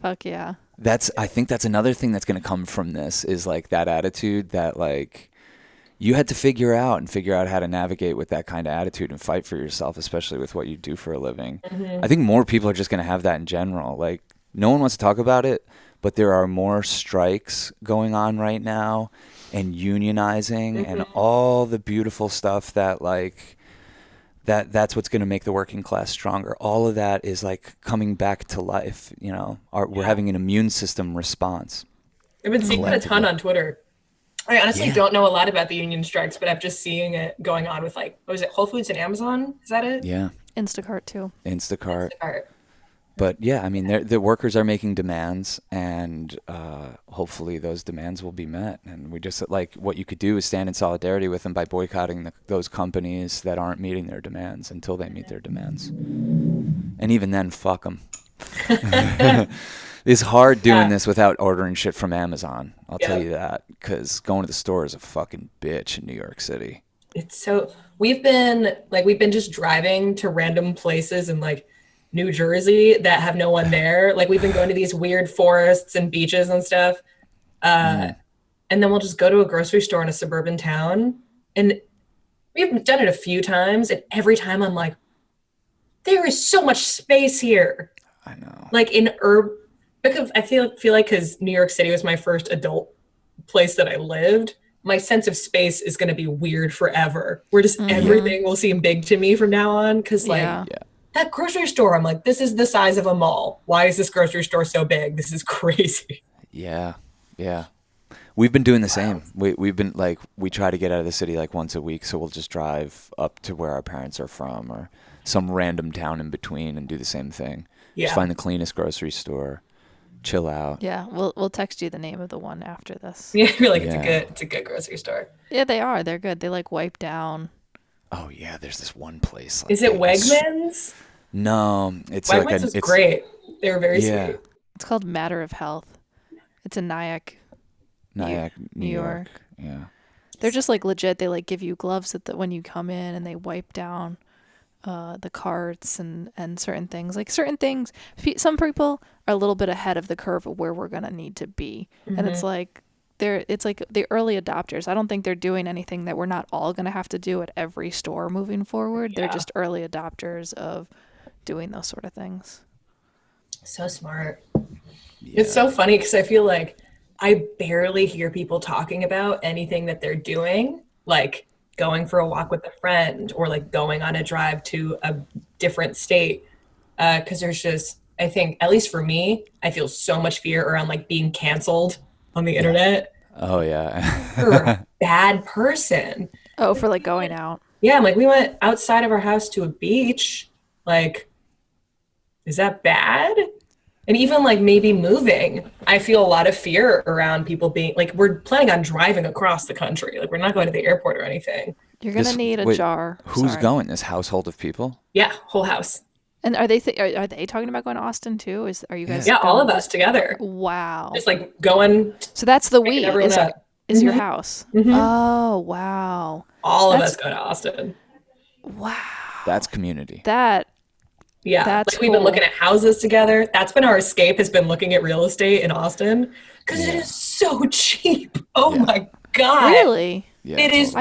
Fuck yeah. I think that's another thing that's going to come from this is like that attitude that like you had to figure out how to navigate with that kind of attitude and fight for yourself, especially with what you do for a living. I think more people are just going to have that in general. Like no one wants to talk about it, but there are more strikes going on right now and unionizing and all the beautiful stuff that like that's what's going to make the working class stronger. All of that is like coming back to life, you know. We're having an immune system response. I've been seeing that a ton on Twitter. I honestly don't know a lot about the union strikes, but I'm just seeing it going on with like, what was it, Whole Foods and Amazon? Is that it? Yeah. Instacart too. Instacart. But yeah, I mean, the workers are making demands, and hopefully those demands will be met. And we just like what you could do is stand in solidarity with them by boycotting those companies that aren't meeting their demands until they meet their demands. And even then, fuck them. It's hard doing this without ordering shit from Amazon. I'll tell you that, because going to the store is a fucking bitch in New York City. It's so we've been just driving to random places and like New Jersey that have no one there. Like we've been going to these weird forests and beaches and stuff. And then we'll just go to a grocery store in a suburban town. And we've done it a few times. And every time I'm like, there is so much space here. I know. Like because I feel like because New York City was my first adult place that I lived, my sense of space is going to be weird forever. Where just everything will seem big to me from now on. Because that grocery store, I'm like, this is the size of a mall. Why is this grocery store so big? This is crazy. Yeah. We've been doing the same. We've been like, we try to get out of the city like once a week. So we'll just drive up to where our parents are from or some random town in between and do the same thing. Yeah. Just find the cleanest grocery store, chill out. Yeah. We'll text you the name of the one after this. Yeah. You're like, it's a good grocery store. Yeah, they are. They're good. They like wipe down. Oh yeah, there's this one place. Like is it Wegmans? No, it's Wegmans like is great. They're very sweet. It's called Matter of Health. It's in Nyack, New York. Yeah. They're just like legit. They like give you gloves when you come in, and they wipe down the carts and certain things. Like certain things, some people are a little bit ahead of the curve of where we're gonna need to be, and it's like. It's like the early adopters. I don't think they're doing anything that we're not all going to have to do at every store moving forward. They're just early adopters of doing those sort of things. So smart. Yeah. It's so funny because I feel like I barely hear people talking about anything that they're doing, like going for a walk with a friend or like going on a drive to a different state. Because there's just, I think, at least for me, I feel so much fear around like being canceled on the internet. Oh yeah. You're a bad person. Oh, for like going out. Yeah, I'm like, we went outside of our house to a beach. Like, is that bad? And even like maybe moving, I feel a lot of fear around people being like, we're planning on driving across the country. Like we're not going to the airport or anything. You're gonna need a jar. Who's going? This household of people? Yeah, whole house. And are they talking about going to Austin too? Are you guys? Yeah, all of us together. Wow. Just like going. So that's the we is your house. Oh wow. All of us go to Austin. Wow. That's community. That's like we've been looking at houses together. That's been our escape, has been looking at real estate in Austin because it is so cheap. Oh my God. Really? Yeah, it is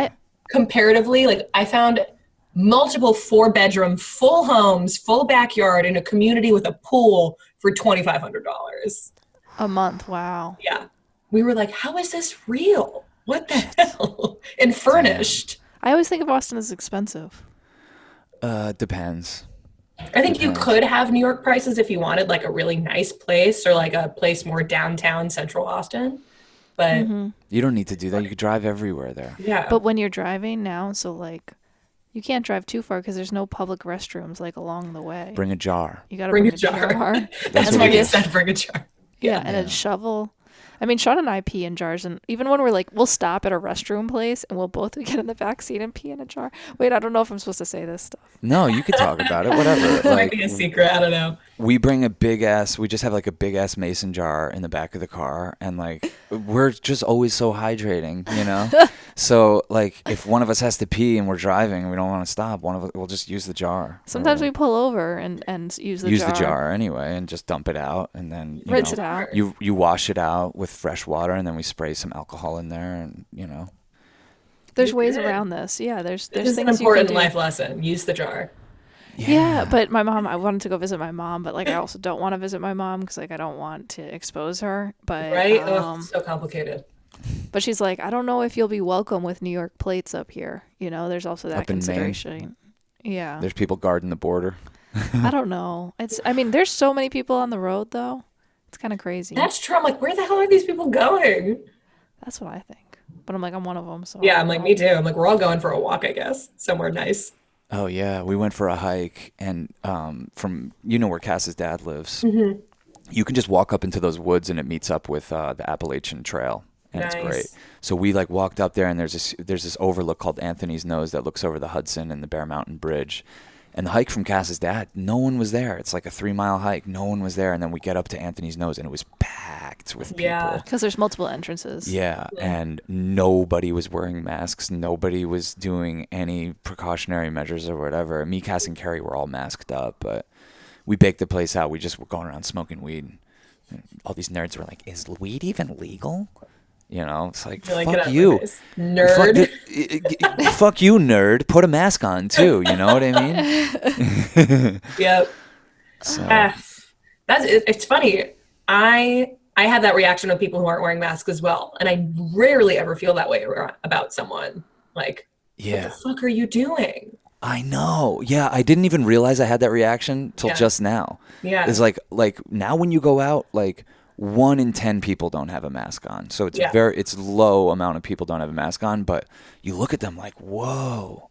comparatively, like I found multiple 4-bedroom, full homes, full backyard in a community with a pool for $2,500 a month. Wow. Yeah. We were like, how is this real? What the hell? And furnished. I always think of Austin as expensive. Depends. I think you could have New York prices if you wanted like a really nice place or like a place more downtown central Austin. But you don't need to do that. You could drive everywhere there. Yeah. But when you're driving now, so like you can't drive too far because there's no public restrooms like along the way. Bring a jar. You got to bring a jar. That's why you said bring a jar. Yeah, and a shovel. I mean, Sean and I pee in jars, and even when we're like, we'll stop at a restroom place, and we'll both get in the back seat and pee in a jar. Wait, I don't know if I'm supposed to say this stuff. No, you could talk about it. Whatever. It might be a secret. I don't know. We just have like a big ass mason jar in the back of the car, and like we're just always so hydrating, you know. So like if one of us has to pee and we're driving and we don't want to stop, one of us will just use the jar. Sometimes we pull over and use the jar. Use the jar anyway and just dump it out, and then rinse it out. You wash it out with fresh water, and then we spray some alcohol in there, and There's ways around this. Yeah, there's this is things an important you can do. life lesson. Use the jar. Yeah, but my mom, I wanted to go visit my mom, but like I also don't want to visit my mom because like I don't want to expose her. But right? So complicated. But she's like, I don't know if you'll be welcome with New York plates up here. There's also that consideration. Yeah. There's people guarding the border. I don't know. There's so many people on the road though. It's kind of crazy. That's true. I'm like, where the hell are these people going? That's what I think. But I'm like, I'm one of them. So yeah, I'm like, me too. I'm like, we're all going for a walk, I guess, somewhere nice. Oh yeah, we went for a hike, and from where Cass's dad lives, you can just walk up into those woods, and it meets up with the Appalachian Trail, and It's great. So we like walked up there, and there's this overlook called Anthony's Nose that looks over the Hudson and the Bear Mountain Bridge. And the hike from Cass's dad, no one was there. It's like a 3-mile hike. No one was there. And then we get up to Anthony's Nose, and it was packed with people. Yeah, because there's multiple entrances. Yeah, and nobody was wearing masks. Nobody was doing any precautionary measures or whatever. Me, Cass, and Carrie were all masked up, but we baked the place out. We just were going around smoking weed. All these nerds were like, is weed even legal? It's like, fuck you. Nerd. Fuck you, nerd. Put a mask on, too. You know what I mean? Yep. So. It's funny. I had that reaction with people who aren't wearing masks as well. And I rarely ever feel that way about someone. Like, what the fuck are you doing? I know. Yeah, I didn't even realize I had that reaction till just now. Yeah. It's like now when you go out, like 1 in 10 people don't have a mask on. So it's low amount of people don't have a mask on, but you look at them like, whoa,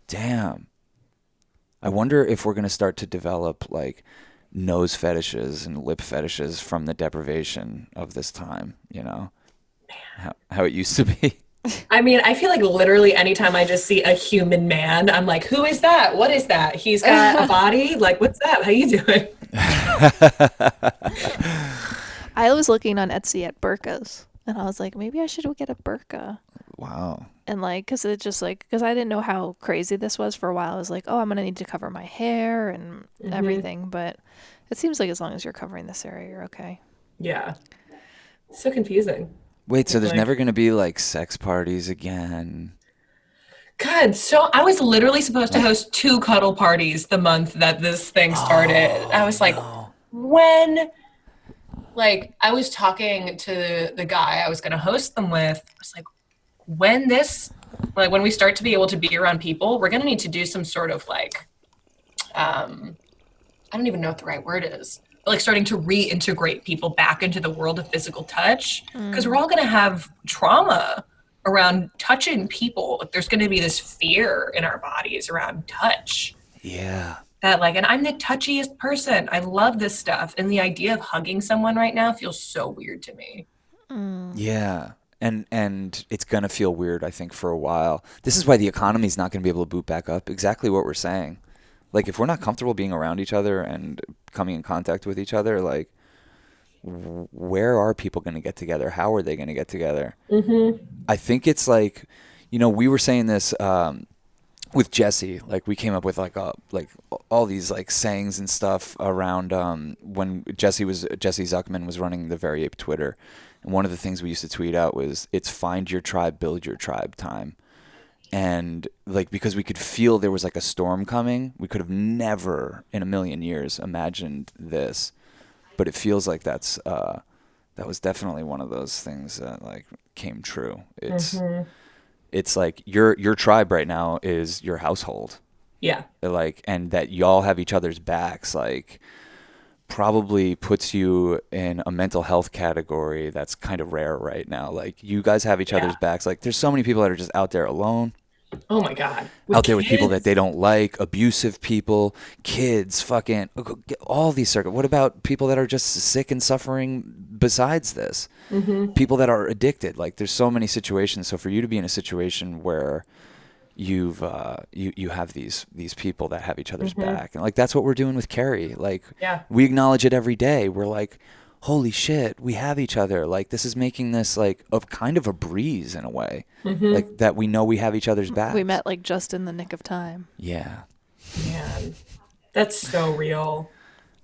damn. I wonder if we're going to start to develop like nose fetishes and lip fetishes from the deprivation of this time, how it used to be. I feel like literally anytime I just see a human man, I'm like, who is that? What is that? He's got a body? Like, what's that? How you doing? I was looking on Etsy at burqas, and I was like, maybe I should get a burqa. Wow. And because I didn't know how crazy this was for a while. I was like, oh, I'm going to need to cover my hair and everything. But it seems like as long as you're covering this area, you're okay. Yeah. So confusing. Wait, so there's never going to be like sex parties again? God, so I was literally supposed to host 2 cuddle parties the month that this thing started. I was like, when? Like, I was talking to the guy I was going to host them with. I was like, when we start to be able to be around people, we're going to need to do some sort of like, I don't even know what the right word is, but like starting to reintegrate people back into the world of physical touch. Because we're all going to have trauma around touching people. Like, there's going to be this fear in our bodies around touch. Yeah. And I'm the touchiest person. I love this stuff. And the idea of hugging someone right now feels so weird to me. Yeah. And it's going to feel weird, I think, for a while. This is why the economy is not going to be able to boot back up. Exactly what we're saying. Like, if we're not comfortable being around each other and coming in contact with each other, like, where are people going to get together? How are they going to get together? I think it's like, we were saying this with Jesse. Like, we came up with like all these like sayings and stuff around when Jesse Zuckman was running the Very Ape Twitter. And one of the things we used to tweet out was, it's find your tribe, build your tribe time. And like, because we could feel there was like a storm coming, we could have never in a million years imagined this. But it feels like that was definitely one of those things that like came true. It's like your tribe right now is your household. Yeah. Like, and that y'all have each other's backs, like, probably puts you in a mental health category that's kind of rare right now. Like, you guys have each other's backs. Like, there's so many people that are just out there alone. Oh my God. Out there with people that they don't like, abusive people, kids, fucking all these circuits. What about people that are just sick and suffering besides this? People that are addicted. Like, there's so many situations. So for you to be in a situation where you have these people that have each other's back, and like, that's what we're doing with Carrie. Like, we acknowledge it every day. We're like, holy shit, we have each other. Like, this is making this like of kind of a breeze in a way. Like that we know we have each other's back. We met like just in the nick of time. Yeah. Man, that's so real.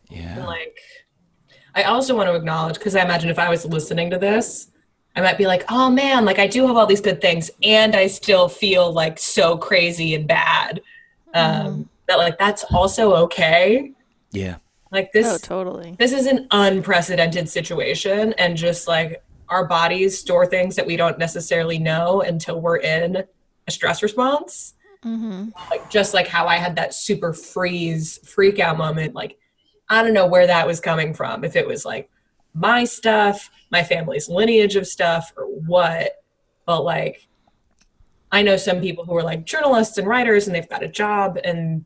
Yeah. And like, I also want to acknowledge, because I imagine if I was listening to this, I might be like, oh man, like I do have all these good things and I still feel like so crazy and bad. That like, that's also okay. Yeah. Like this, Oh, totally. This is an unprecedented situation, and just like our bodies store things that we don't necessarily know until we're in a stress response. Like just like how I had that super freak out moment. Like, I don't know where that was coming from. If it was like my stuff, my family's lineage of stuff, or what. But like, I know some people who are like journalists and writers, and they've got a job, and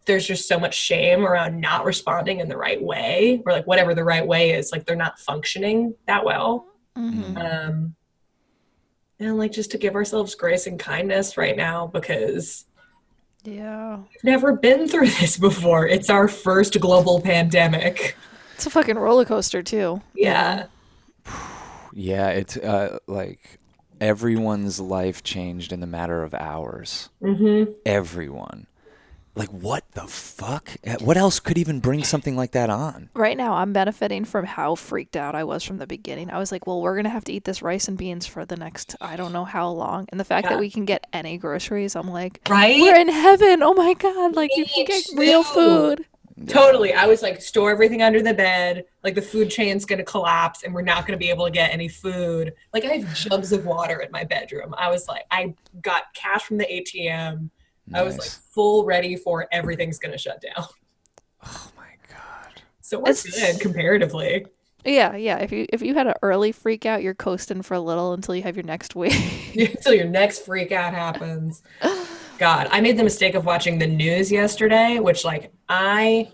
there's just so much shame around not responding in the right way, or like whatever the right way is, like they're not functioning that well. And like just to give ourselves grace and kindness right now, because we've never been through this before. It's our first global pandemic. It's a fucking roller coaster too. Yeah. Yeah, it's like everyone's life changed in the matter of hours. Everyone. Like, what the fuck? What else could even bring something like that on? Right now, I'm benefiting from how freaked out I was from the beginning. I was like, well, we're going to have to eat this rice and beans for the next, I don't know how long. And the fact that we can get any groceries, I'm like, we're in heaven. Oh my God. Like, you can get real food. Totally. I was like, store everything under the bed. Like, the food chain's going to collapse and we're not going to be able to get any food. Like, I have jugs of water in my bedroom. I was like, I got cash from the ATM. Nice. I was like full ready for everything's going to shut down. Oh my God. So we're good comparatively. Yeah. If you had an early freak out, you're coasting for a little until you have your next wave. Until your next freak out happens. God, I made the mistake of watching the news yesterday, which like I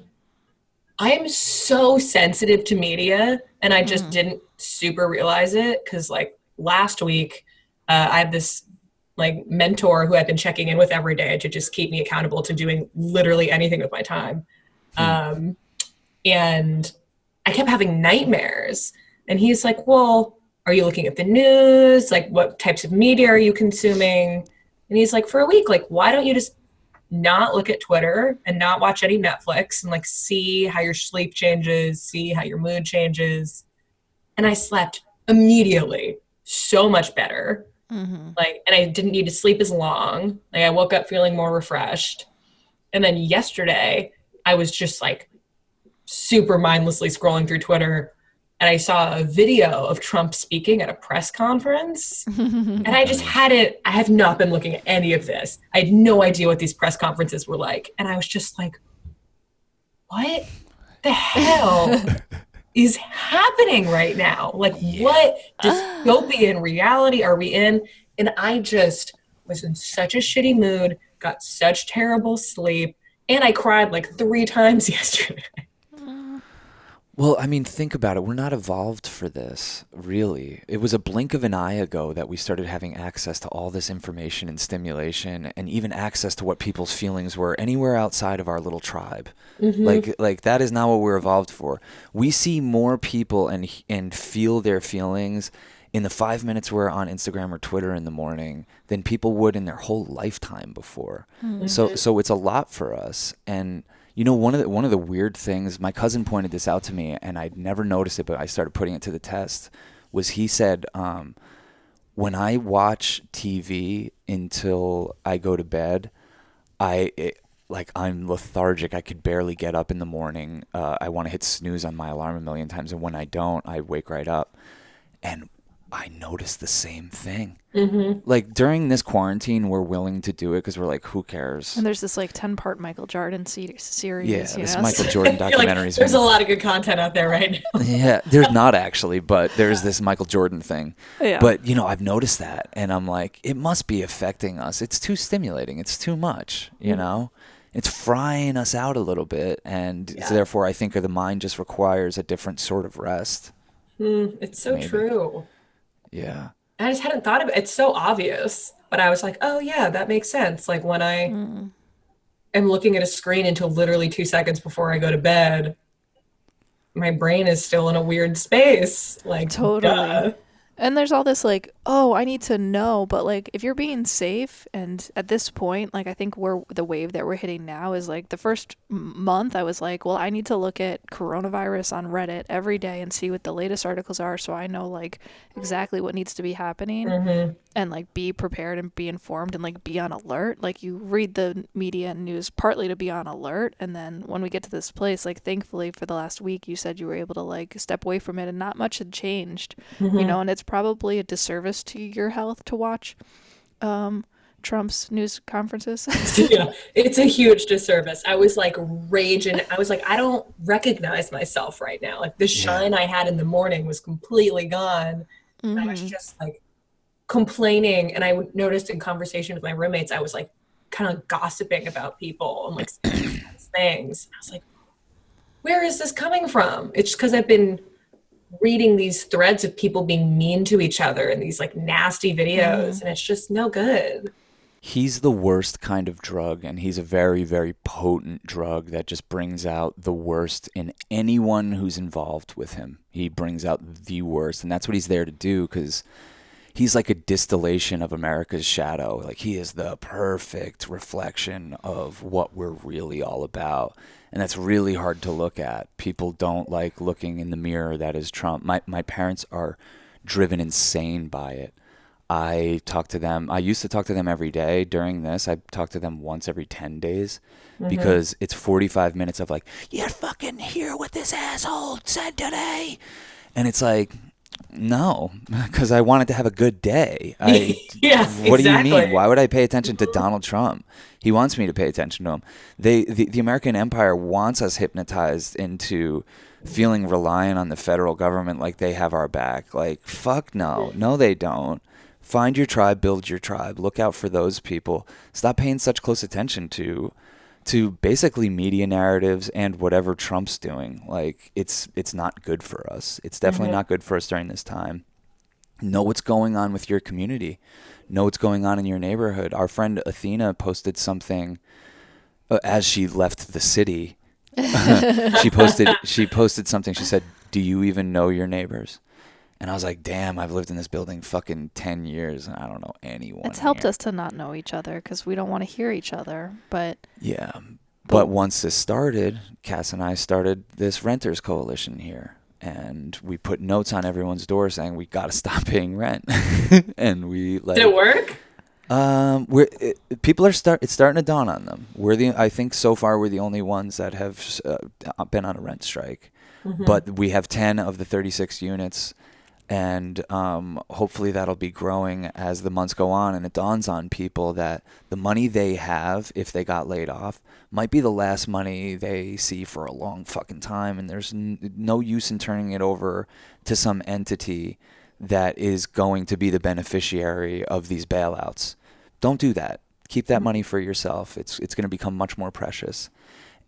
am so sensitive to media, and I just didn't super realize it, because like last week I have this like mentor who I've been checking in with every day to just keep me accountable to doing literally anything with my time. And I kept having nightmares, and he's like, well, are you looking at the news? Like, what types of media are you consuming? And he's like, for a week, like, why don't you just not look at Twitter and not watch any Netflix, and like see how your sleep changes, see how your mood changes. And I slept immediately so much better. Like, and I didn't need to sleep as long. Like, I woke up feeling more refreshed. And then yesterday I was just like super mindlessly scrolling through Twitter, and I saw a video of Trump speaking at a press conference. And I just I have not been looking at any of this. I had no idea what these press conferences were like. And I was just like, what the hell is happening right now? Like, what dystopian reality are we in? And I just was in such a shitty mood, got such terrible sleep, and I cried like 3 times yesterday. Well, I mean, think about it. We're not evolved for this, really. It was a blink of an eye ago that we started having access to all this information and stimulation, and even access to what people's feelings were anywhere outside of our little tribe. Like that is not what we're evolved for. We see more people and feel their feelings in the 5 minutes we're on Instagram or Twitter in the morning than people would in their whole lifetime before. So it's a lot for us. And you know, one of the weird things, my cousin pointed this out to me, and I'd never noticed it, but I started putting it to the test, was he said, when I watch TV until I go to bed, I'm lethargic. I could barely get up in the morning. I want to hit snooze on my alarm a million times, and when I don't, I wake right up. And I noticed the same thing. Like, during this quarantine, we're willing to do it because we're like, who cares? And there's this like 10-part Michael Jordan series. Yeah, this Michael Jordan documentary. Like, there's a lot of good content out there right now. Yeah, there's not actually, but there's this Michael Jordan thing. Yeah. But, you know, I've noticed that, and I'm like, it must be affecting us. It's too stimulating. It's too much, you know? It's frying us out a little bit, and therefore I think the mind just requires a different sort of rest. It's so true. Yeah. I just hadn't thought of it. It's so obvious, but I was like, oh yeah, that makes sense. Like, when I am looking at a screen until literally 2 seconds before I go to bed, my brain is still in a weird space. Like, Totally. duh. And there's all this like, oh, I need to know, but like if you're being safe, and at this point, like I think we're the wave that we're hitting now is like the first month I was like, well, I need to look at coronavirus on Reddit every day and see what the latest articles are so I know like exactly what needs to be happening and like be prepared and be informed and like be on alert. Like you read the media and news partly to be on alert, and then when we get to this place, like thankfully for the last week you said you were able to like step away from it and not much had changed, you know, and it's probably a disservice to your health to watch Trump's news conferences. Yeah, it's a huge disservice. I was like raging. I was like, I don't recognize myself right now. Like the shine I had in the morning was completely gone. And I was just like complaining. And I noticed in conversation with my roommates, I was like kind of gossiping about people and like things. I was like, where is this coming from? It's just because I've been reading these threads of people being mean to each other and these like nasty videos, and it's just no good. He's the worst kind of drug, and he's a very, very potent drug that just brings out the worst in anyone who's involved with him. He brings out the worst, and that's what he's there to do, because he's like a distillation of America's shadow. Like he is the perfect reflection of what we're really all about. And that's really hard to look at. People don't like looking in the mirror that is Trump. My parents are driven insane by it. I talk to them. I used to talk to them every day. During this, I talk to them once every 10 days because it's 45 minutes of like, you fucking hear what this asshole said today? And it's like, no, because I wanted to have a good day. What do you mean? Why would I pay attention to Donald Trump? He wants me to pay attention to him. The American empire wants us hypnotized into feeling reliant on the federal government like they have our back. Like, fuck no. No, they don't. Find your tribe, build your tribe. Look out for those people. Stop paying such close attention to basically media narratives and whatever Trump's doing. Like, it's not good for us. It's definitely not good for us during this time. Know what's going on with your community. Know what's going on in your neighborhood. Our friend Athena posted something as she left the city. She posted something. She said, "Do you even know your neighbors?" And I was like, damn, I've lived in this building fucking 10 years and I don't know anyone. It's helped us to not know each other because we don't want to hear each other. But yeah. But once this started, Cass and I started this renters coalition here. And we put notes on everyone's door saying we got to stop paying rent. And we like. Did it work? People are it's starting to dawn on them. I think so far we're the only ones that have been on a rent strike. But we have 10 of the 36 units. And hopefully that'll be growing as the months go on, and it dawns on people that the money they have if they got laid off might be the last money they see for a long fucking time, and there's no use in turning it over to some entity that is going to be the beneficiary of these bailouts. Don't do that. Keep that money for yourself. It's going to become much more precious.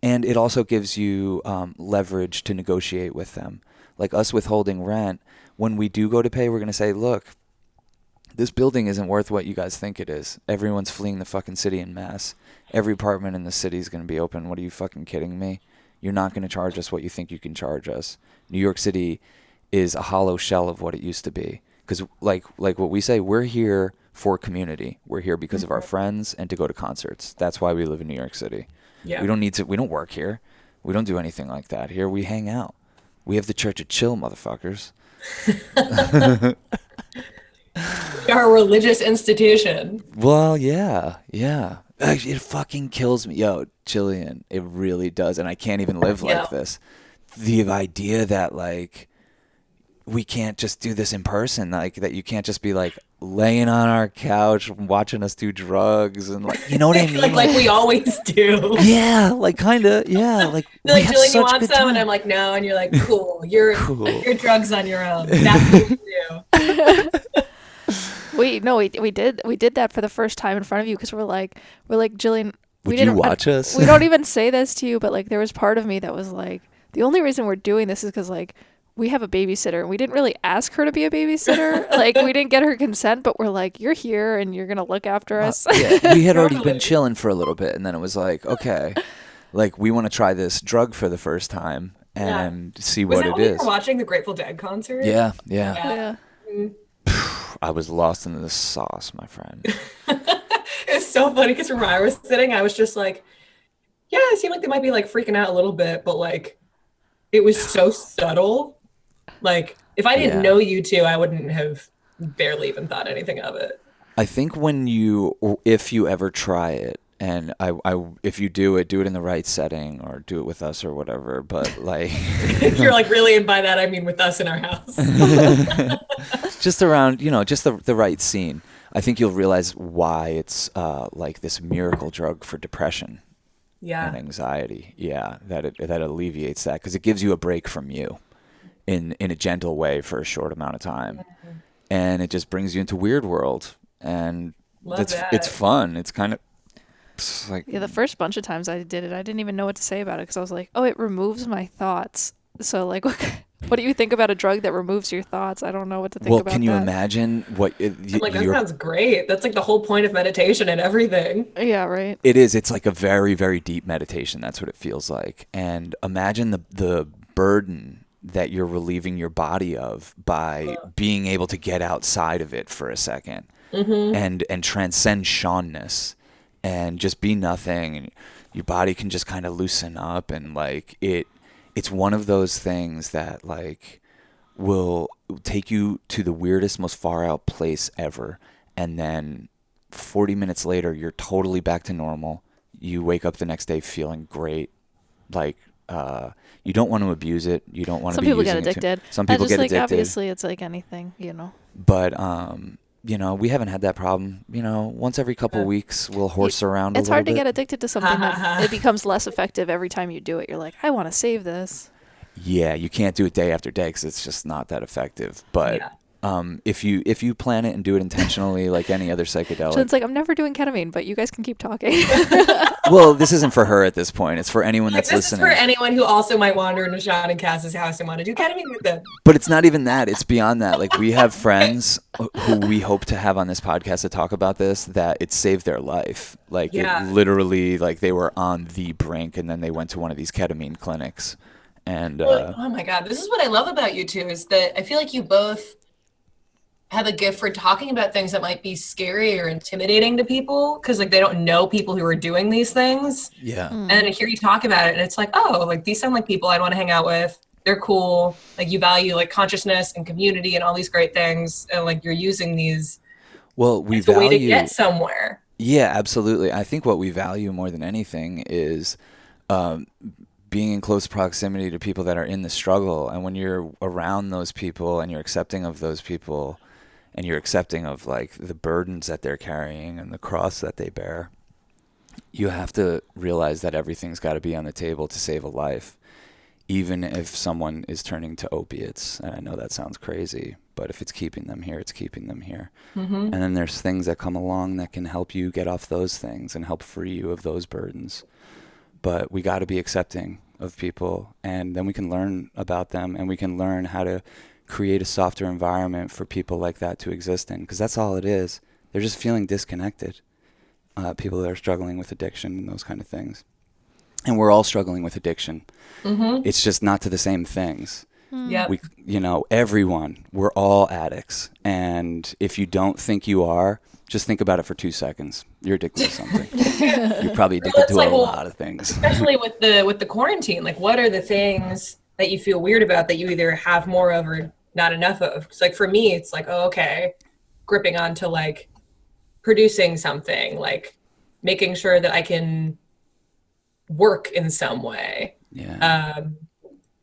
And it also gives you leverage to negotiate with them. Like us withholding rent, when we do go to pay, we're going to say, look, this building isn't worth what you guys think it is. Everyone's fleeing the fucking city en masse. Every apartment in the city is going to be open. What are you fucking kidding me? You're not going to charge us what you think you can charge us. New York City is a hollow shell of what it used to be. Because like what we say, we're here for community. We're here because of our friends and to go to concerts. That's why we live in New York City. Yeah. We don't work here. We don't do anything like that. Here we hang out. We have the Church of Chill, motherfuckers. We are a religious institution. Well, yeah. It fucking kills me. Yo, Jillian, it really does. And I can't even live like this. The idea that, like, we can't just do this in person. Like, that you can't just be, like, laying on our couch watching us do drugs and, like, you know what I mean? like we always do. Yeah, like, kind of, yeah. Like, Jillian, you want some? And I'm like, no. And you're like, cool. You're drugs on your own. That's what you do. We did that for the first time in front of you because we're like Jillian. Would you watch us? We don't even say this to you, but like there was part of me that was like, the only reason we're doing this is because like we have a babysitter and we didn't really ask her to be a babysitter. Like we didn't get her consent, but we're like, you're here and you're gonna look after us. Yeah, we had already been chilling for a little bit, and then it was like, okay, like we want to try this drug for the first time. and see Was what that it when you is. were watching the Grateful Dead concert? Yeah. Yeah. I was lost in the sauce, my friend. It's so funny because from where I was sitting, I was just like, yeah, it seemed like they might be like freaking out a little bit, but like it was so subtle. Like if I didn't know you two, I wouldn't have barely even thought anything of it. I think if you ever try it, and if you do it in the right setting or do it with us or whatever, but like. You're like, really? And by that, I mean with us in our house. Just around, just the right scene. I think you'll realize why it's like this miracle drug for depression and anxiety. Yeah, that alleviates that because it gives you a break from you in a gentle way for a short amount of time. And it just brings you into weird world. And it's fun. It's kind of like the first bunch of times I did it, I didn't even know what to say about it because I was like, oh, it removes my thoughts. So like, what do you think about a drug that removes your thoughts? I don't know what to think about. Well, can you imagine what? That sounds great. That's like the whole point of meditation and everything. Yeah, right. It is. It's like a very, very deep meditation. That's what it feels like. And imagine the burden that you're relieving your body of by being able to get outside of it for a second. And transcend Shawnness and just be nothing, and your body can just kind of loosen up, and like it's one of those things that like will take you to the weirdest, most far out place ever, and then 40 minutes later you're totally back to normal. You wake up the next day feeling great. Like you don't want to abuse it. You don't want to be using it. Some people get addicted. Some people get addicted. Obviously it's like anything, But we haven't had that problem. Once every couple weeks, we'll horse around a little bit. It's hard to get addicted to something that it becomes less effective every time you do it. You're like, I want to save this. Yeah, you can't do it day after day because it's just not that effective. But if you plan it and do it intentionally, like any other psychedelic. So it's like, I'm never doing ketamine, but you guys can keep talking. Well, this isn't for her at this point. It's for anyone that's listening. This is for anyone who also might wander into Sean and Cass's house and want to do ketamine with them. But it's not even that. It's beyond that. Like, we have friends who we hope to have on this podcast to talk about this, that it saved their life. Like, it literally, like, they were on the brink, and then they went to one of these ketamine clinics. And oh my God, this is what I love about you two, is that I feel like you both have a gift for talking about things that might be scary or intimidating to people because like they don't know people who are doing these things. Yeah. And I hear you talk about it and it's like, oh, like these sound like people I'd want to hang out with. They're cool. Like you value like consciousness and community and all these great things. And like you're using these we as a way to get somewhere. Yeah, absolutely. I think what we value more than anything is being in close proximity to people that are in the struggle. And when you're around those people and you're accepting of those people, and you're accepting of like the burdens that they're carrying and the cross that they bear, you have to realize that everything's got to be on the table to save a life, even if someone is turning to opiates. And I know that sounds crazy, but if it's keeping them here, it's keeping them here. And then there's things that come along that can help you get off those things and help free you of those burdens. But we got to be accepting of people, and then we can learn about them, and we can learn how to create a softer environment for people like that to exist in, because that's all it is. They're just feeling disconnected. People that are struggling with addiction and those kind of things. And we're all struggling with addiction. It's just not to the same things. Yeah. Everyone, we're all addicts. And if you don't think you are, just think about it for 2 seconds. You're addicted to something. You're probably addicted to a lot of things. Especially with the quarantine. Like, what are the things that you feel weird about that you either have more of or not enough of? It's like for me, it's like, oh, okay, gripping onto like producing something, like making sure that I can work in some way. Yeah.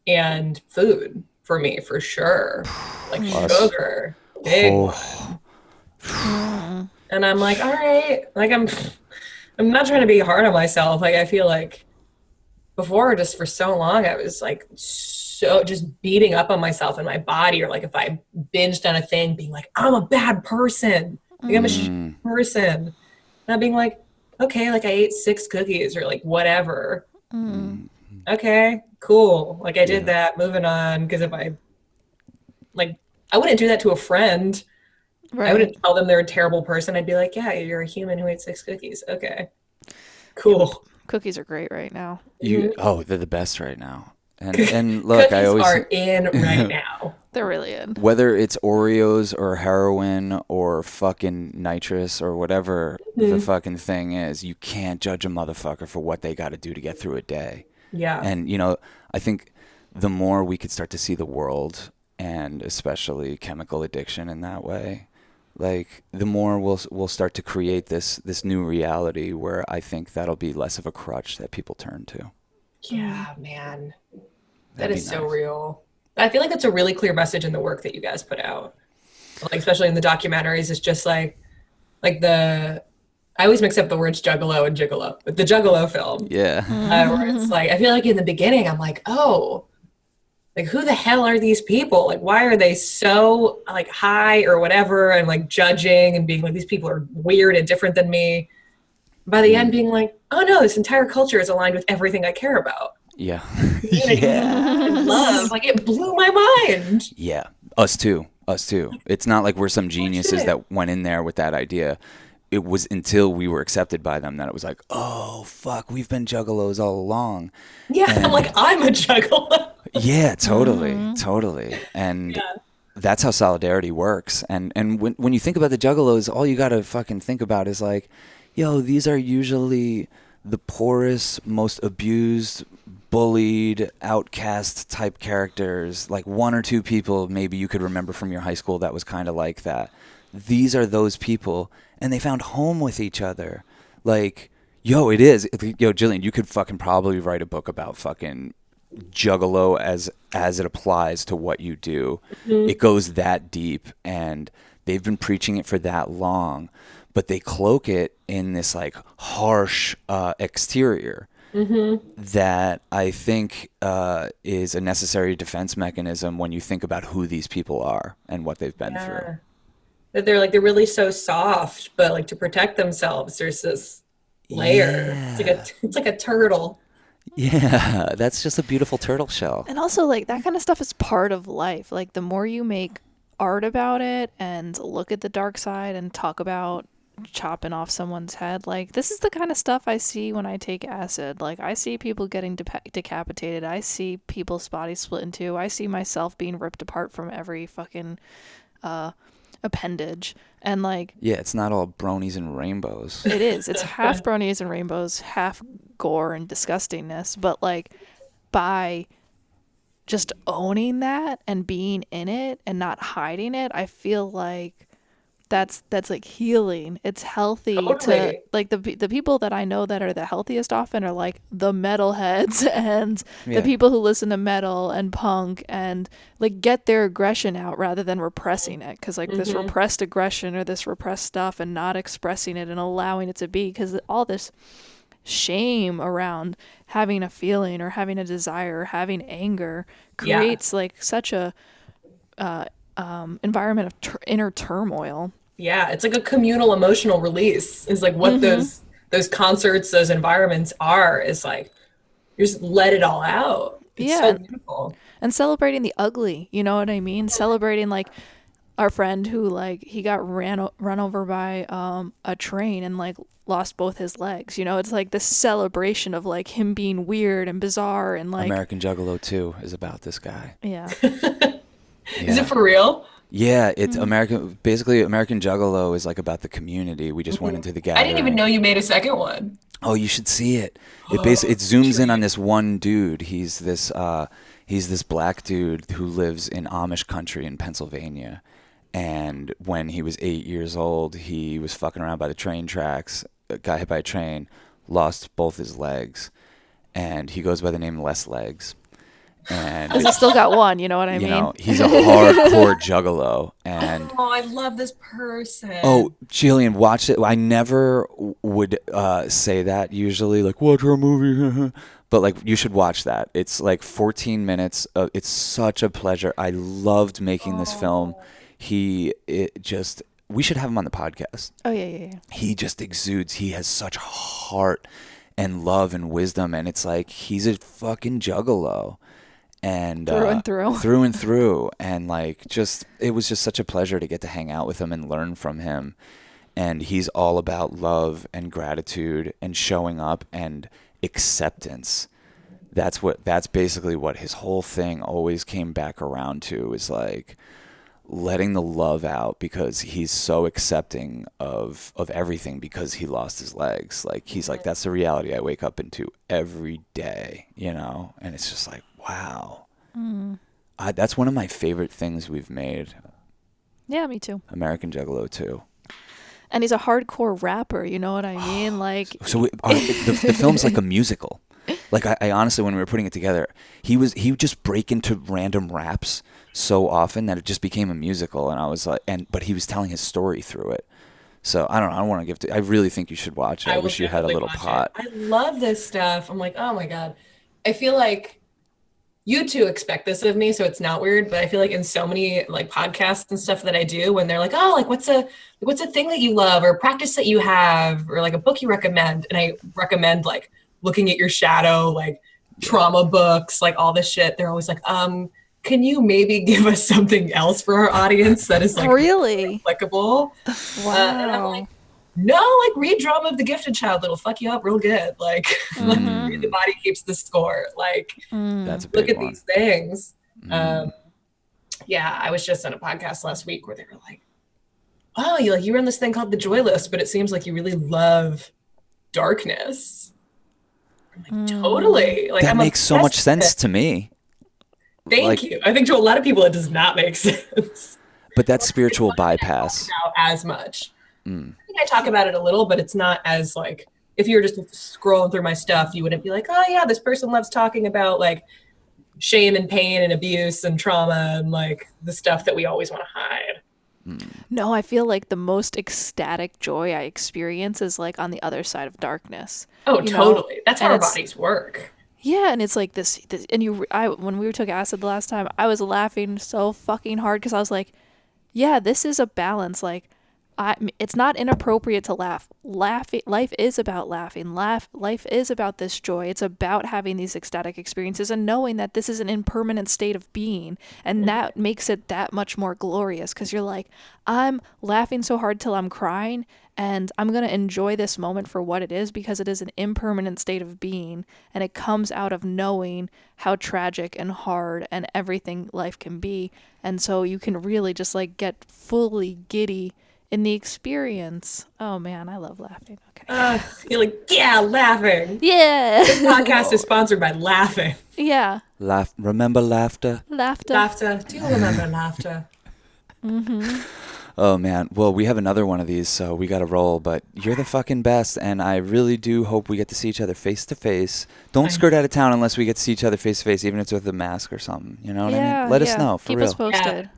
And food for me, for sure. Like sugar, big one. And I'm like, all right, like I'm not trying to be hard on myself. Like I feel like before, just for so long, I was like so just beating up on myself and my body, or like if I binged on a thing, being like, I'm a bad person, like I'm a shit person. Not being like, okay, like I ate 6 cookies or like whatever. Okay, cool. Like I did that, moving on. Because if I wouldn't do that to a friend. Right. I wouldn't tell them they're a terrible person. I'd be like, yeah, you're a human who ate 6 cookies. Okay, cool. Cookies are great right now. They're the best right now. And look, I always are in right now. They're really in. Whether it's Oreos or heroin or fucking nitrous or whatever the fucking thing is, you can't judge a motherfucker for what they got to do to get through a day. Yeah. And I think the more we could start to see the world, and especially chemical addiction in that way, like the more we'll start to create this new reality where I think that'll be less of a crutch that people turn to. Yeah, man. That That'd is be so nice. real. I feel like that's a really clear message in the work that you guys put out. Like, especially in the documentaries, it's just like I always mix up the words juggalo and gigolo, but the juggalo film. Yeah. Where it's like, I feel like in the beginning, I'm like, oh, like who the hell are these people? Like, why are they so like high or whatever, and like judging and being like, these people are weird and different than me. By the end, being like, oh no, this entire culture is aligned with everything I care about. Yeah. And love, like it blew my mind. Yeah. Us too. It's not like we're some geniuses that went in there with that idea. It was until we were accepted by them that it was like, oh, fuck, we've been juggalos all along. Yeah, I'm like, I'm a juggalo. Yeah, totally. And that's how solidarity works. And when you think about the juggalos, all you got to fucking think about is like, yo, these are usually the poorest, most abused, bullied, outcast type characters. Like one or two people maybe you could remember from your high school that was kind of like that. These are those people, and they found home with each other. Like, yo, it is. Yo, Jillian, you could fucking probably write a book about fucking juggalo as it applies to what you do. It goes that deep, and they've been preaching it for that long, but they cloak it in this like harsh exterior that I think is a necessary defense mechanism when you think about who these people are and what they've been through. That they're really so soft, but like to protect themselves, there's this layer. Yeah. It's like a turtle. Yeah, that's just a beautiful turtle shell. And also, like, that kind of stuff is part of life. Like, the more you make art about it and look at the dark side and talk about chopping off someone's head, like, this is the kind of stuff I see when I take acid. Like, I see people getting decapitated. I see people's bodies split in two. I see myself being ripped apart from every fucking appendage. And, like... Yeah, it's not all bronies and rainbows. It is. It's half bronies and rainbows, half gore and disgustingness. But, like, by just owning that and being in it and not hiding it, I feel like that's like healing. It's healthy to, like, the people that I know that are the healthiest often are like the metalheads and the people who listen to metal and punk and like get their aggression out rather than repressing it, because like this repressed aggression or this repressed stuff and not expressing it and allowing it to be, because all this shame around having a feeling or having a desire or having anger creates like such a environment of inner turmoil. Yeah, it's like a communal emotional release is like what those concerts, those environments are, is like you just let it all out. It's so beautiful. And celebrating the ugly, you know what I mean? Celebrating like our friend who like he got run over by a train and like lost both his legs. You know, it's like this celebration of like him being weird and bizarre and like American Juggalo 2 is about this guy. Yeah. Is it for real? Yeah, it's American. Basically, American Juggalo is like about the community. We just went into the gathering. I didn't even know you made a second one. Oh, you should see it. It zooms in on this one dude. He's this black dude who lives in Amish country in Pennsylvania. And when he was 8 years old, he was fucking around by the train tracks, got hit by a train, lost both his legs, and he goes by the name Less Legs. And he still got one, you know what I mean? Know, he's a hardcore juggalo. And I love this person. Oh, Jillian, watch it. I never would say that usually, like, watch our movie. But, like, you should watch that. It's, like, 14 minutes. It's such a pleasure. I loved making this film. We should have him on the podcast. Oh, yeah. He just exudes. He has such heart and love and wisdom. And it's like, he's a fucking juggalo. And through and through, and like it was just such a pleasure to get to hang out with him and learn from him. And he's all about love and gratitude and showing up and acceptance that's basically what his whole thing always came back around to, is like letting the love out, because he's so accepting of everything because he lost his legs. Like, he's like, that's the reality I wake up into every day, you know? And it's just like, wow. That's one of my favorite things we've made. Yeah, me too. American Juggalo 2. And he's a hardcore rapper, you know what I mean? Like, so the film's like a musical. Like, I honestly, when we were putting it together, he would just break into random raps so often that it just became a musical. And I was like, but he was telling his story through it. So I don't know. I don't want to give I really think you should watch it. I wish you had a little pot. I love this stuff. I'm like, oh my God. I feel like you two expect this of me, so it's not weird, but I feel like in so many like podcasts and stuff that I do, when they're like, oh, like what's a thing that you love, or practice that you have, or like a book you recommend, and I recommend like looking at your shadow, like trauma books, like all this shit, they're always like, can you maybe give us something else for our audience that is like really applicable? Wow. And I'm like, no, like read Drama of the Gifted Child. It'll fuck you up real good. Like, like read The Body Keeps the Score. Like, that's a big look at one. these things. Yeah, I was just on a podcast last week where they were like, oh, you run this thing called The Joy List, but it seems like you really love darkness. I'm like, totally. Like, that makes so much sense to me. Thank you. I think to a lot of people it does not make sense. But that's spiritual bypass. As much. I think I talk about it a little, but it's not as like, if you were just scrolling through my stuff, you wouldn't be like, oh yeah, this person loves talking about like shame and pain and abuse and trauma and like the stuff that we always want to hide. No, I feel like the most ecstatic joy I experience is like on the other side of darkness. Oh, totally. Know? That's how our bodies work. Yeah, and it's like this and when we took acid the last time, I was laughing so fucking hard because I was like, yeah, this is a balance. Like, it's not inappropriate to laugh. Life is about laughing. Life is about this joy. It's about having these ecstatic experiences and knowing that this is an impermanent state of being. And that makes it that much more glorious because you're like, I'm laughing so hard till I'm crying, and I'm going to enjoy this moment for what it is because it is an impermanent state of being. And it comes out of knowing how tragic and hard and everything life can be. And so you can really just like get fully giddy in the experience. Oh man, I love laughing. Okay. You're like, yeah, laughing. Yeah. This podcast is sponsored by laughing. Yeah. Remember laughter? Laughter. Do you remember laughter? Oh man. Well, we have another one of these, so we got to roll. But you're the fucking best, and I really do hope we get to see each other face to face. Don't skirt out of town unless we get to see each other face to face, even if it's with a mask or something. You know what I mean? Let us know. For Keep real. us posted.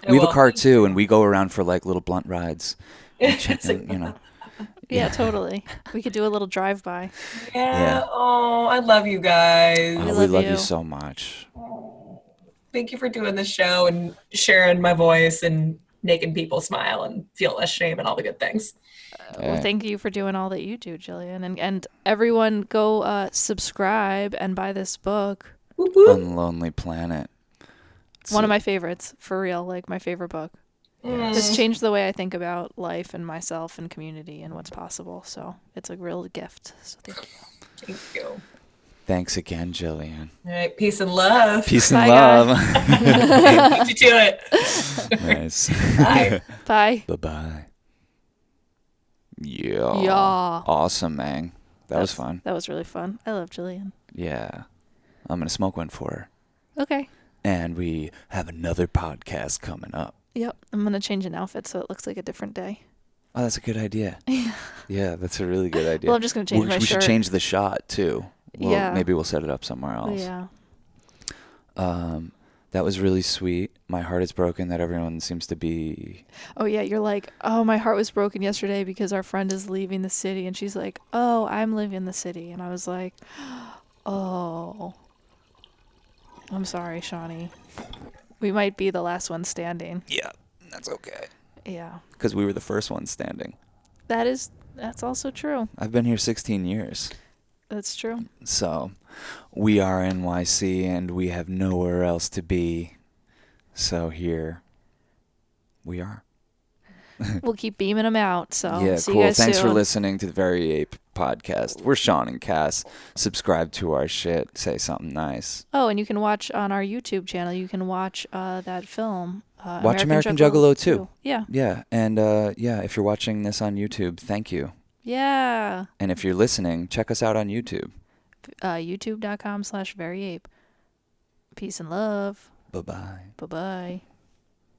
We have a car too, and we go around for like little blunt rides. And, you know. Yeah, totally. We could do a little drive-by. Yeah. Oh, I love you guys. We love you so much. Thank you for doing this show and sharing my voice and making people smile and feel less shame and all the good things. Well, thank you for doing all that you do, Jillian. And everyone go subscribe and buy this book. Unlonely Planet. One of my favorites, for real, like my favorite book. It's changed the way I think about life and myself and community and what's possible. So it's a real gift. So thank you. Thank you. Thanks again, Jillian. All right. Peace and love. Peace and love. Beat you to it. Nice. Bye. Bye. Bye-bye. Yeah. Yeah. Awesome, man. That was fun. That was really fun. I love Jillian. Yeah. I'm going to smoke one for her. Okay. And we have another podcast coming up. Yep. I'm going to change an outfit so it looks like a different day. Oh, that's a good idea. Yeah, that's a really good idea. Well, I'm just going to change my shirt. We should change the shot, too. Well, yeah. Maybe we'll set it up somewhere else. Yeah. That was really sweet. My heart is broken that everyone seems to be... Oh, yeah. You're like, oh, my heart was broken yesterday because our friend is leaving the city. And she's like, oh, I'm leaving the city. And I was like, oh... I'm sorry, Shawnee. We might be the last one standing. Yeah, that's okay. Yeah. Because we were the first one standing. That's also true. I've been here 16 years. That's true. So, we are NYC and we have nowhere else to be. So here we are. We'll keep beaming them out. So yeah, see cool. you guys Thanks soon. for listening to the Very Ape podcast. We're Sean and Cass. Subscribe to our shit. Say something nice. Oh, and you can watch on our YouTube channel. You can watch that film. Watch American Juggalo too. Yeah. Yeah, and if you're watching this on YouTube, thank you. Yeah. And if you're listening, check us out on YouTube. YouTube.com/veryape. Peace and love. Bye-bye. Bye-bye.